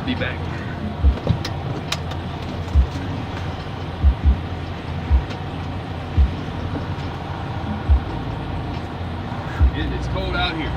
be back. It's cold out here.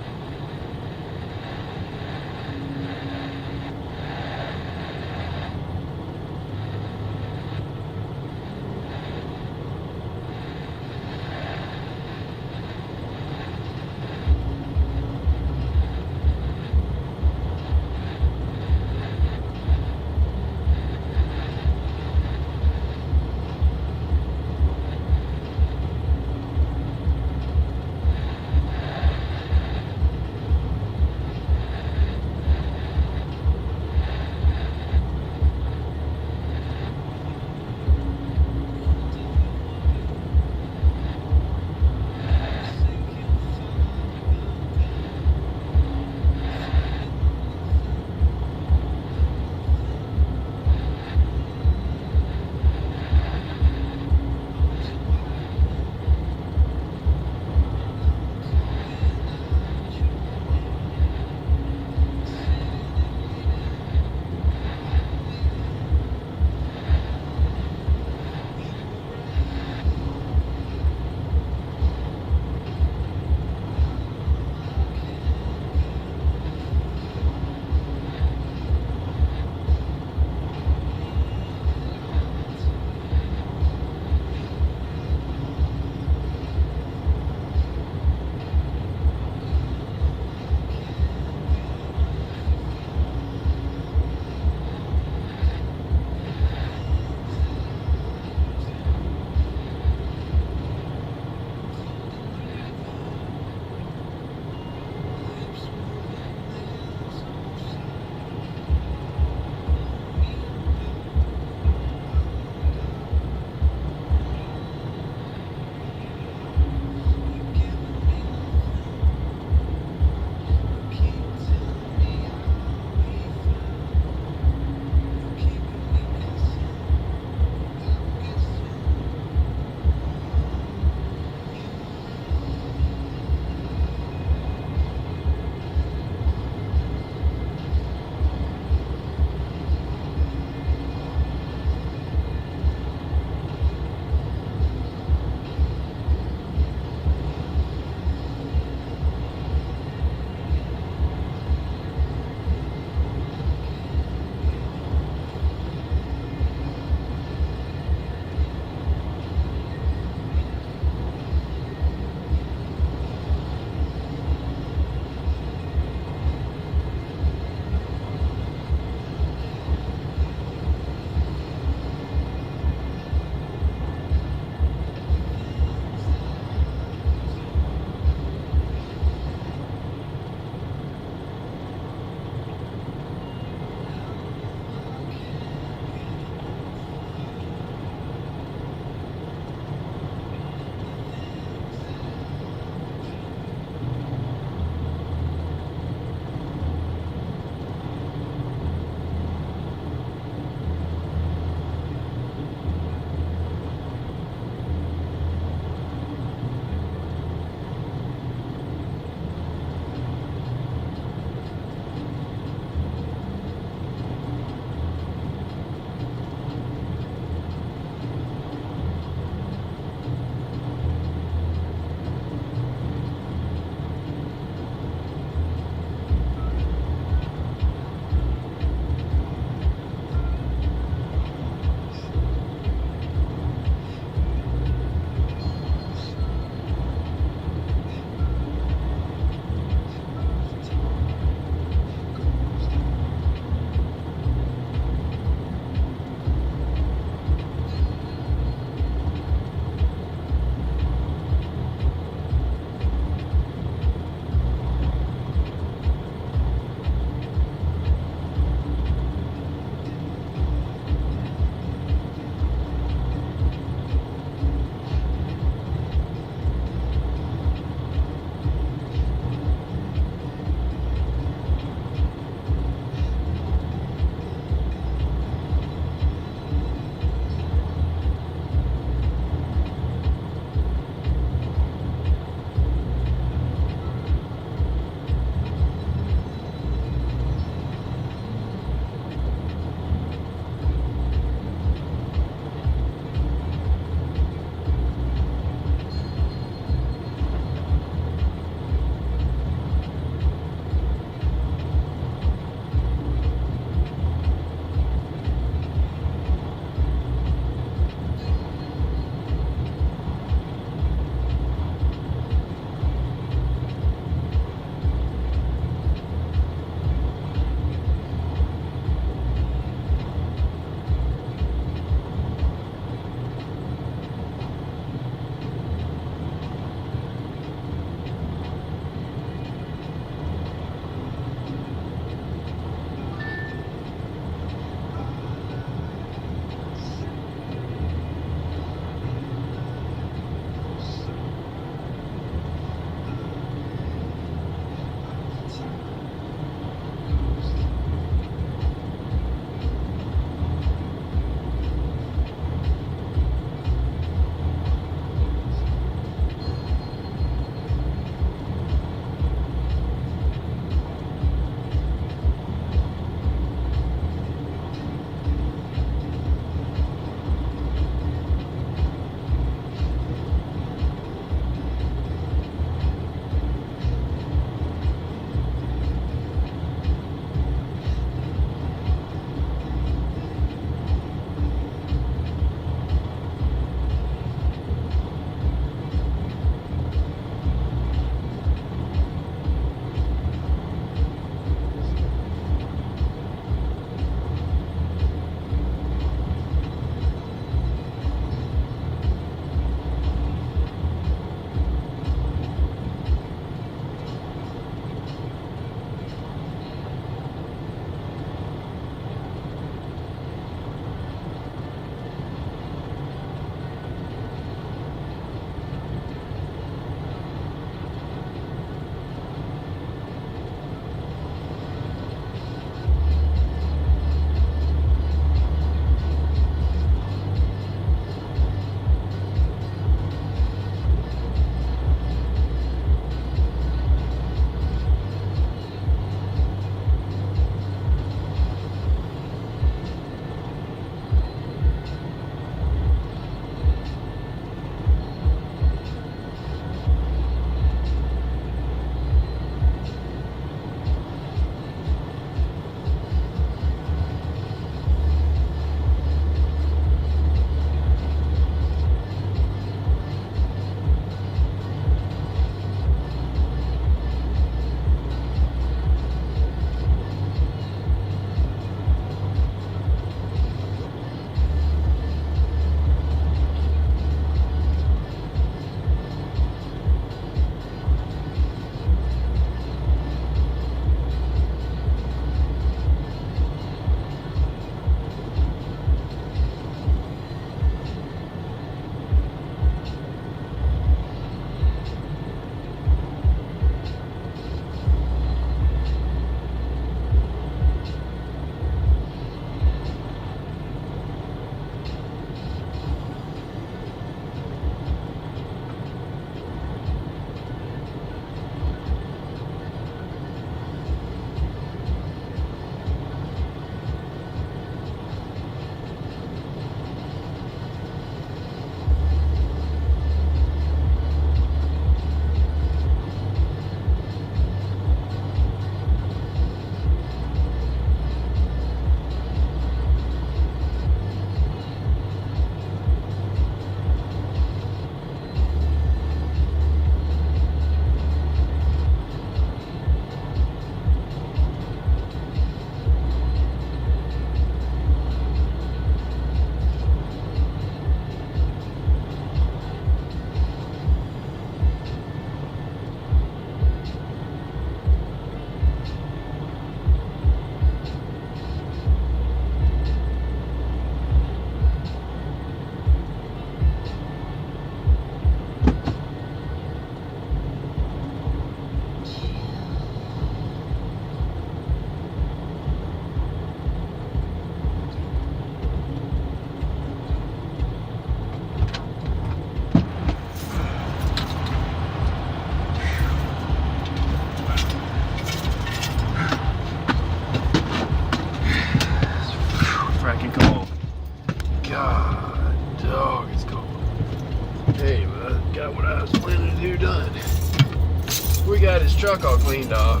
got his truck all cleaned off.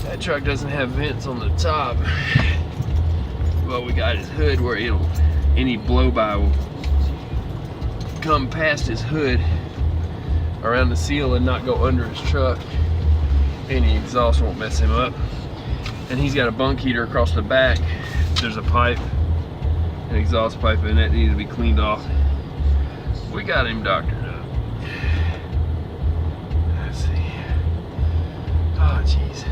That truck doesn't have vents on the top. Well, we got his hood where any blow by will come past his hood around the seal and not go under his truck. Any exhaust won't mess him up. And he's got a bunk heater across the back. There's a pipe, an exhaust pipe in it, needs to be cleaned off. We got him doctored up. Let's see. Oh, jeez.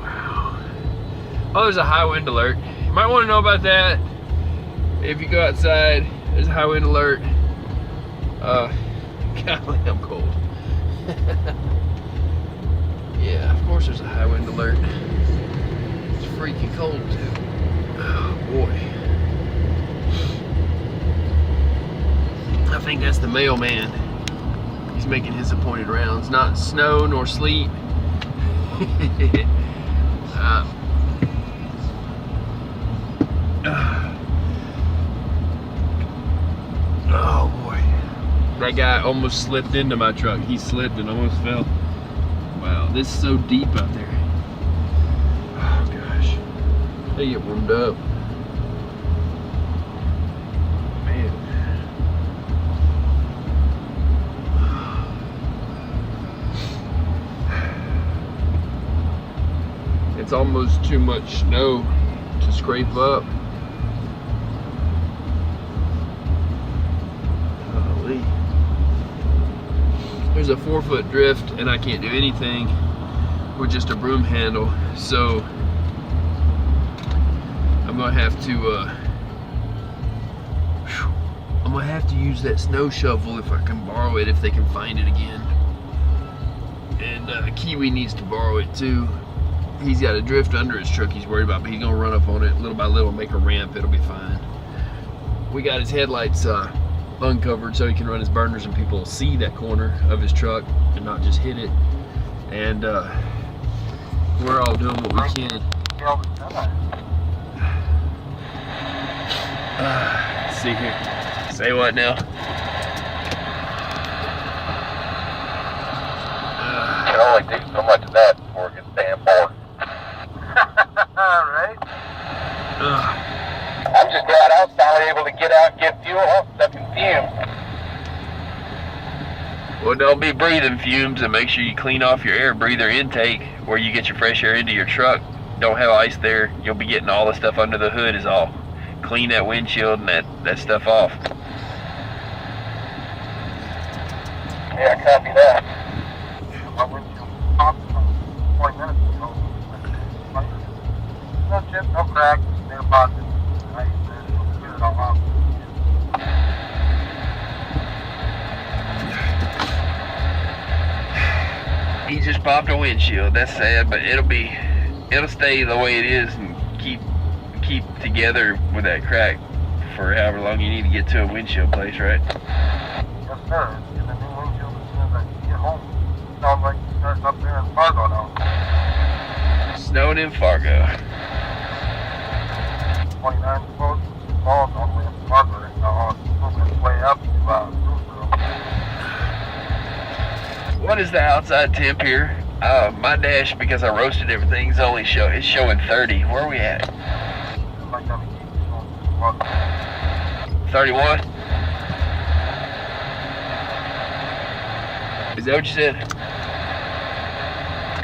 Wow. Oh, there's a high wind alert. You might want to know about that. If you go outside, there's a high wind alert. Golly, I'm cold. Yeah, of course there's a high wind alert. It's freaking cold too. Oh boy. I think that's the mailman. He's making his appointed rounds. Not snow nor sleet. Oh boy. That guy almost slipped into my truck. He slipped and almost fell. Wow, this is so deep out there. Oh gosh. They get warmed up. Man. It's almost too much snow to scrape up. Golly. There's a 4-foot drift and I can't do anything with just a broom handle, so I'm gonna have to use that snow shovel if I can borrow it, if they can find it again. And Kiwi needs to borrow it too. He's got a drift under his truck he's worried about, but he's gonna run up on it little by little, make a ramp, it'll be fine. We got his headlights uncovered so he can run his burners and people will see that corner of his truck and not just hit it. And we're all doing what we can. See here. Say what now? You can only do so much of that before it gets damn bored. Right? I'm just glad I was finally able to get out and get fuel. I'm stuck in fumes. Well, don't be breathing fumes, and make sure you clean off your air breather intake where you get your fresh air into your truck. Don't have ice there. You'll be getting all the stuff under the hood is all. Clean that windshield and that stuff off. Yeah, copy that. My windshield popped from 20 minutes ago. No chip, no crack, no positive. I clear it all off. He just popped a windshield. That's sad, but it'll stay the way it is and keep together with that crack for however long you need to get to a windshield place, right? Yes, sir. Get a new windshield as soon as I get home. Sounds like it's starting up there in Fargo now. Snowing in Fargo. 29 close, falls all the way up to Fargo right now. It's moving its way up to Roseville. What is the outside temp here? My dash, because I roasted everything, it's showing 30. Where are we at? Like I'm 31? Is that what you said?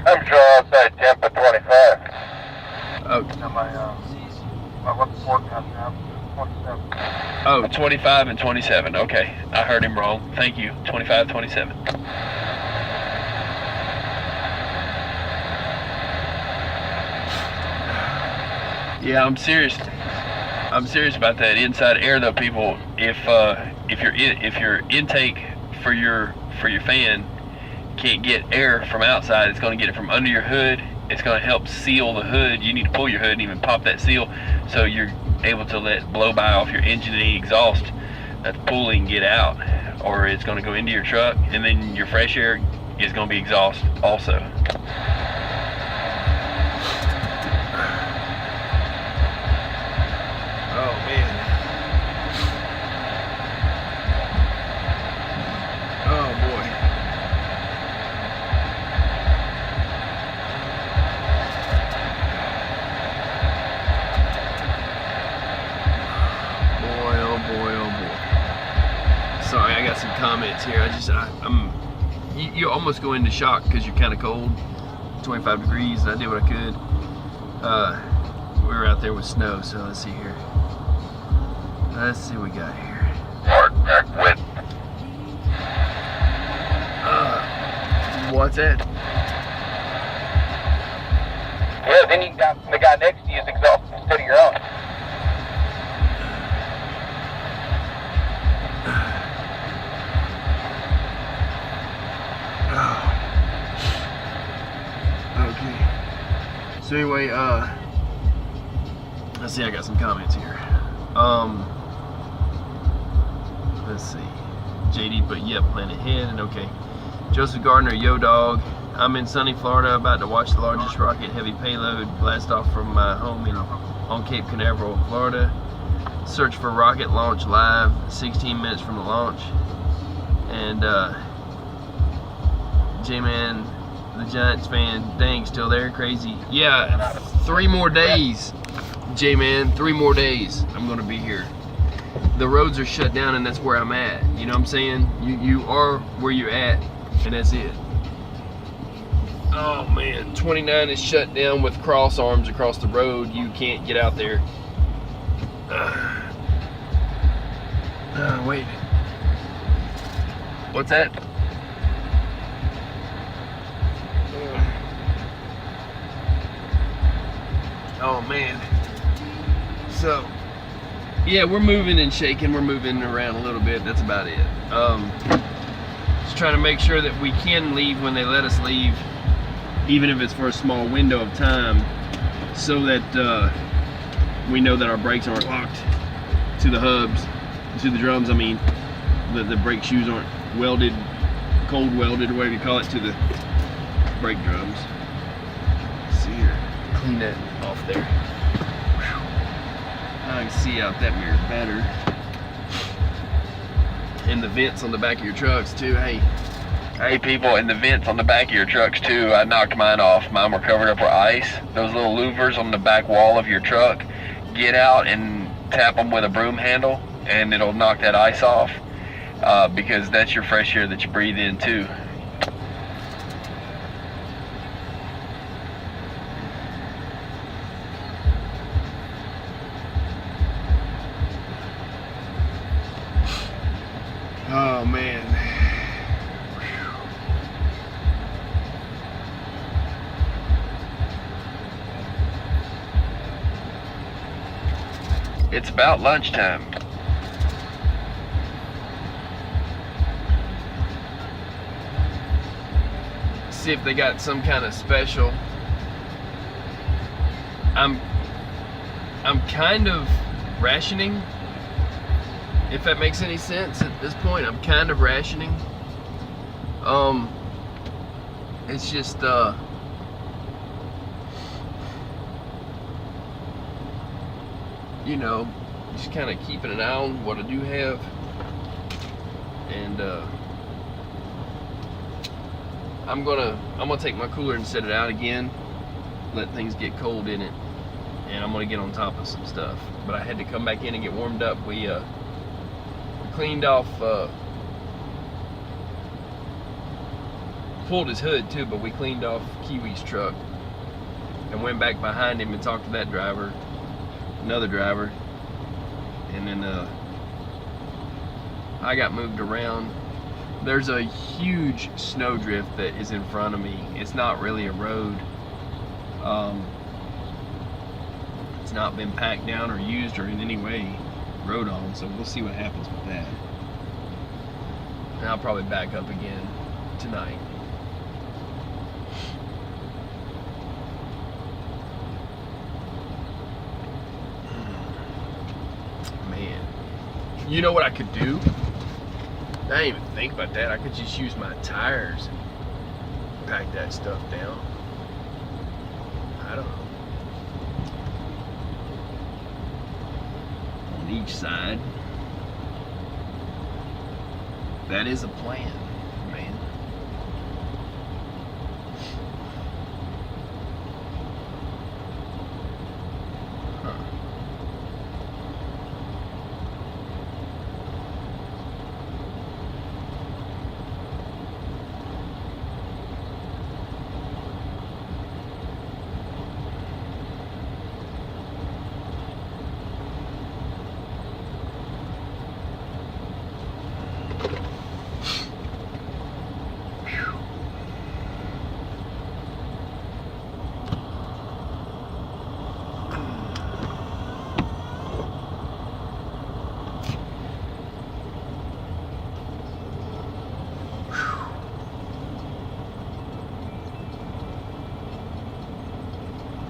I'm sure outside temp at 25. Oh, what's the forecast now? 27. oh, 25 and 27. Okay, I heard him wrong. Thank you. 25, 27. Yeah, I'm serious. I'm serious about that inside air, though, people. If your intake for your fan can't get air from outside, it's going to get it from under your hood. It's going to help seal the hood. You need to pull your hood and even pop that seal so you're able to let blow by off your engine and any exhaust that's pulling get out, or it's going to go into your truck, and then your fresh air is going to be exhaust also. Oh man. Oh boy. you almost go into shock because you're kind of cold. 25 degrees, and I did what I could. We were out there with snow, so let's see here. Let's see what we got here. Hardback wet. What's that? Yeah, then you got the guy next to you is exhausted instead of your own. Okay. So anyway, let's see, I got some comments here. Let's see. JD put, yep, plan ahead, and okay. Joseph Gardner, yo dog. I'm in sunny Florida, about to watch the largest rocket heavy payload blast off from my home on Cape Canaveral, Florida. Search for rocket launch live, 16 minutes from the launch. And J-Man, the Giants fan, dang, still there, crazy. Yeah, 3 more days, J-Man, 3 more days I'm gonna be here. The roads are shut down, and that's where I'm at. You know what I'm saying? You are where you're at, and that's it. Oh man, 29 is shut down with cross arms across the road. You can't get out there. Wait. What's that? Oh man. So, yeah, we're moving and shaking. We're moving around a little bit. That's about it. Just trying to make sure that we can leave when they let us leave, even if it's for a small window of time, so that we know that our brakes aren't locked to the hubs, to the drums. I mean, the brake shoes aren't welded, cold welded, or whatever you call it, to the brake drums. Let's see here, clean that off there. Now I can see out that mirror better. And the vents on the back of your trucks too. Hey people, and the vents on the back of your trucks too. I knocked mine off. Mine were covered up with ice. Those little louvers on the back wall of your truck, get out and tap them with a broom handle, and it'll knock that ice off, because that's your fresh air that you breathe in too. Oh man. It's about lunchtime. See if they got some kind of special. I'm kind of rationing, if that makes any sense at this point. I'm kind of rationing. It's just you know, just kind of keeping an eye on what I do have, and I'm gonna take my cooler and set it out again, let things get cold in it, and I'm gonna get on top of some stuff. But I had to come back in and get warmed up. We cleaned off, pulled his hood too, but we cleaned off Kiwi's truck and went back behind him and talked to that driver, another driver, and then I got moved around. There's a huge snowdrift that is in front of me. It's not really a road. It's not been packed down or used or in any way rode on, so we'll see what happens with that. And I'll probably back up again tonight. Man, you know what I could do? I didn't even think about that. I could just use my tires and pack that stuff down. I don't know. On each side. That is a plan, man. Huh.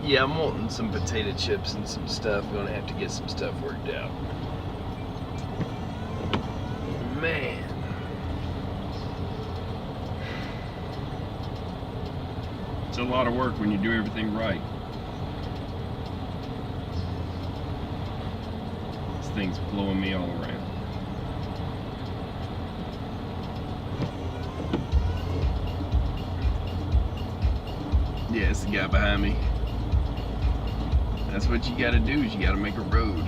Yeah, I'm wanting some potato chips and some stuff. Gonna have to get some stuff worked out. Man. It's a lot of work when you do everything right. This thing's blowing me all around. Yeah, it's the guy behind me. That's what you gotta do, is you gotta make a road.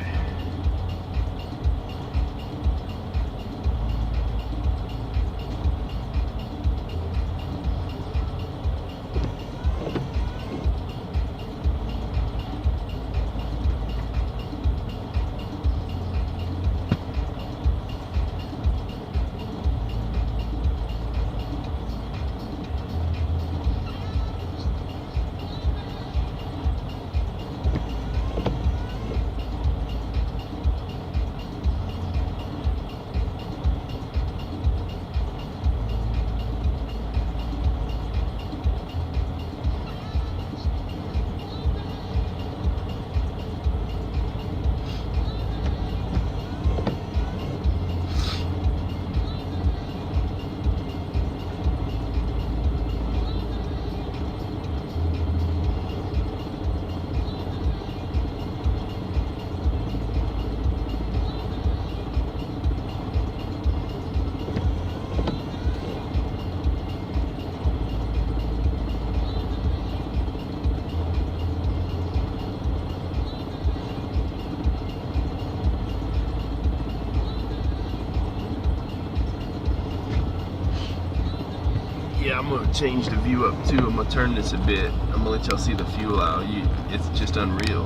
Yeah, I'm gonna change the view up too. I'm gonna turn this a bit. I'm gonna let y'all see the fuel out. It's just unreal.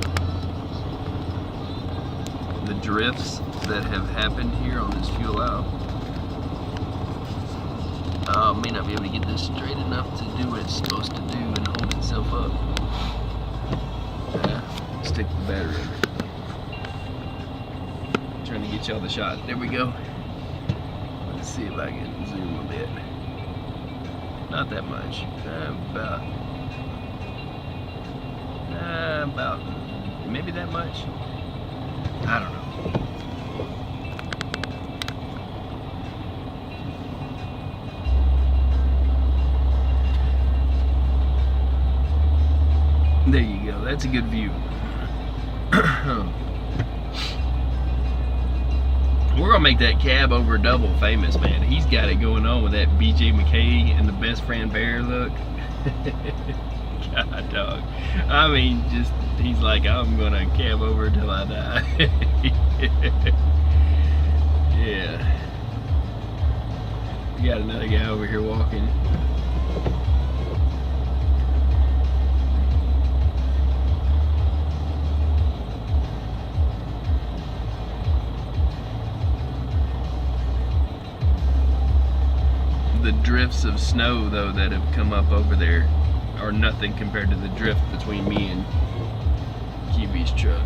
The drifts that have happened here on this fuel out. May not be able to get this straight enough to do what it's supposed to do and hold itself up. Stick the battery in it. Trying to get y'all the shot. There we go. Let's see if I can zoom a bit. Not that much. About maybe that much. I don't know. There you go. That's a good view. We're gonna make that cab over double famous, man. He's got it going on with that BJ McKay and the best friend bear look. God, dog. I mean, just he's like, I'm gonna cab over till I die. Yeah. We got another guy over here walking. The drifts of snow, though, that have come up over there are nothing compared to the drift between me and QB's truck.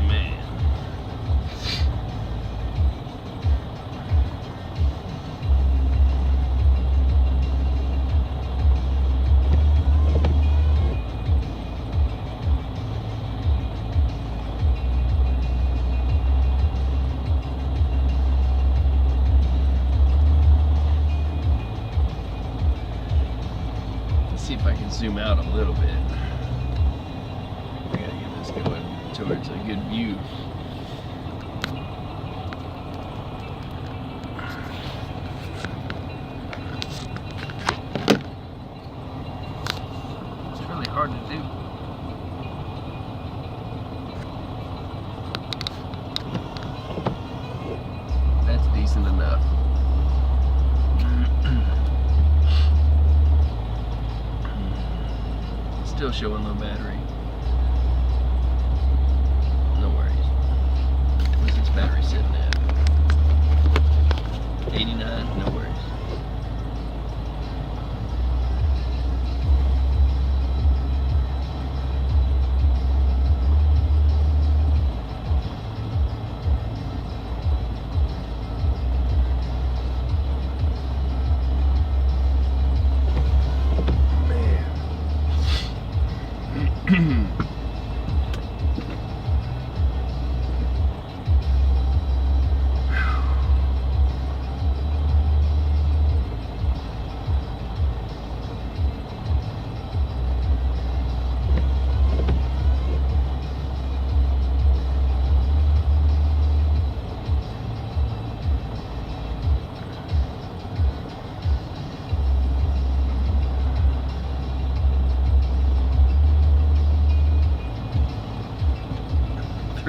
Man. See if I can zoom out a little bit. I gotta get this going towards a good view. It's really hard to do. That's decent enough. Still showing low battery. No worries. Where's this battery sitting at? 89? No worries.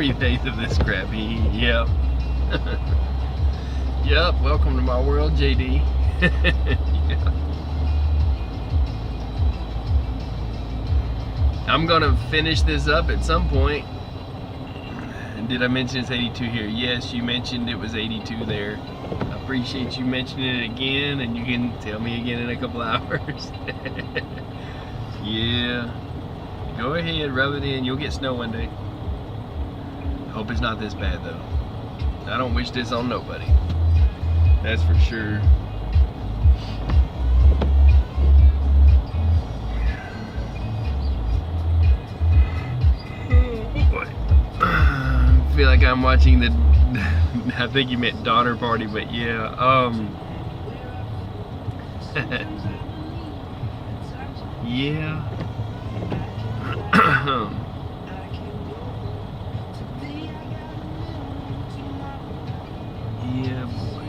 3 days of this crappy heat. Yep. Yep. Welcome to my world, JD. Yeah. I'm gonna finish this up at some point. Did I mention it's 82 here? Yes, you mentioned it was 82 there. I appreciate you mentioning it again, and you can tell me again in a couple hours. Yeah. Go ahead, rub it in. You'll get snow one day. Hope it's not this bad though. I don't wish this on nobody. That's for sure. I feel like I'm watching the I think you meant Donner Party, but yeah, yeah. Yeah, boy.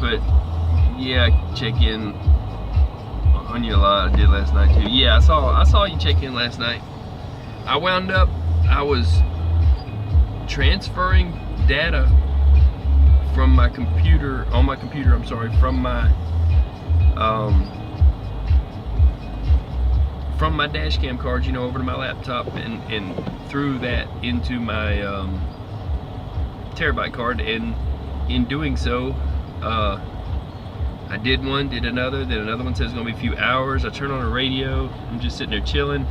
But yeah, check in on you a lot. I did last night too. Yeah, I saw you check in last night. I wound up, I was transferring data from my computer, on my computer, I'm sorry, from my dash cam card, you know, over to my laptop, and through that into my terabyte card, and in doing so, I did one, did another, then another one says it's gonna be a few hours. I turn on the radio, I'm just sitting there chilling,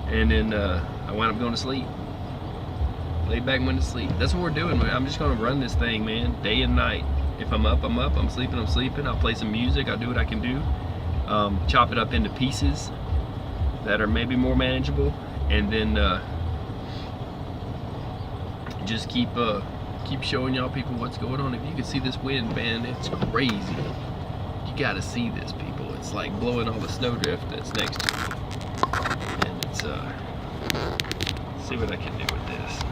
and then I wound up going to sleep. Laid back and went to sleep. That's what we're doing. I'm just gonna run this thing, man, day and night. If I'm up, I'm up. I'm sleeping, I'm sleeping. I'll play some music, I'll do what I can do. Chop it up into pieces that are maybe more manageable, and then just keep showing y'all people what's going on. If you can see this wind, man, it's crazy. You gotta see this, people. It's like blowing all the snowdrift that's next to me. And it's see what I can do with this.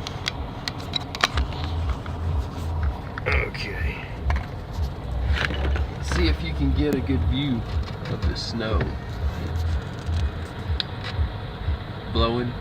Okay. See if you can get a good view of the snow blowing.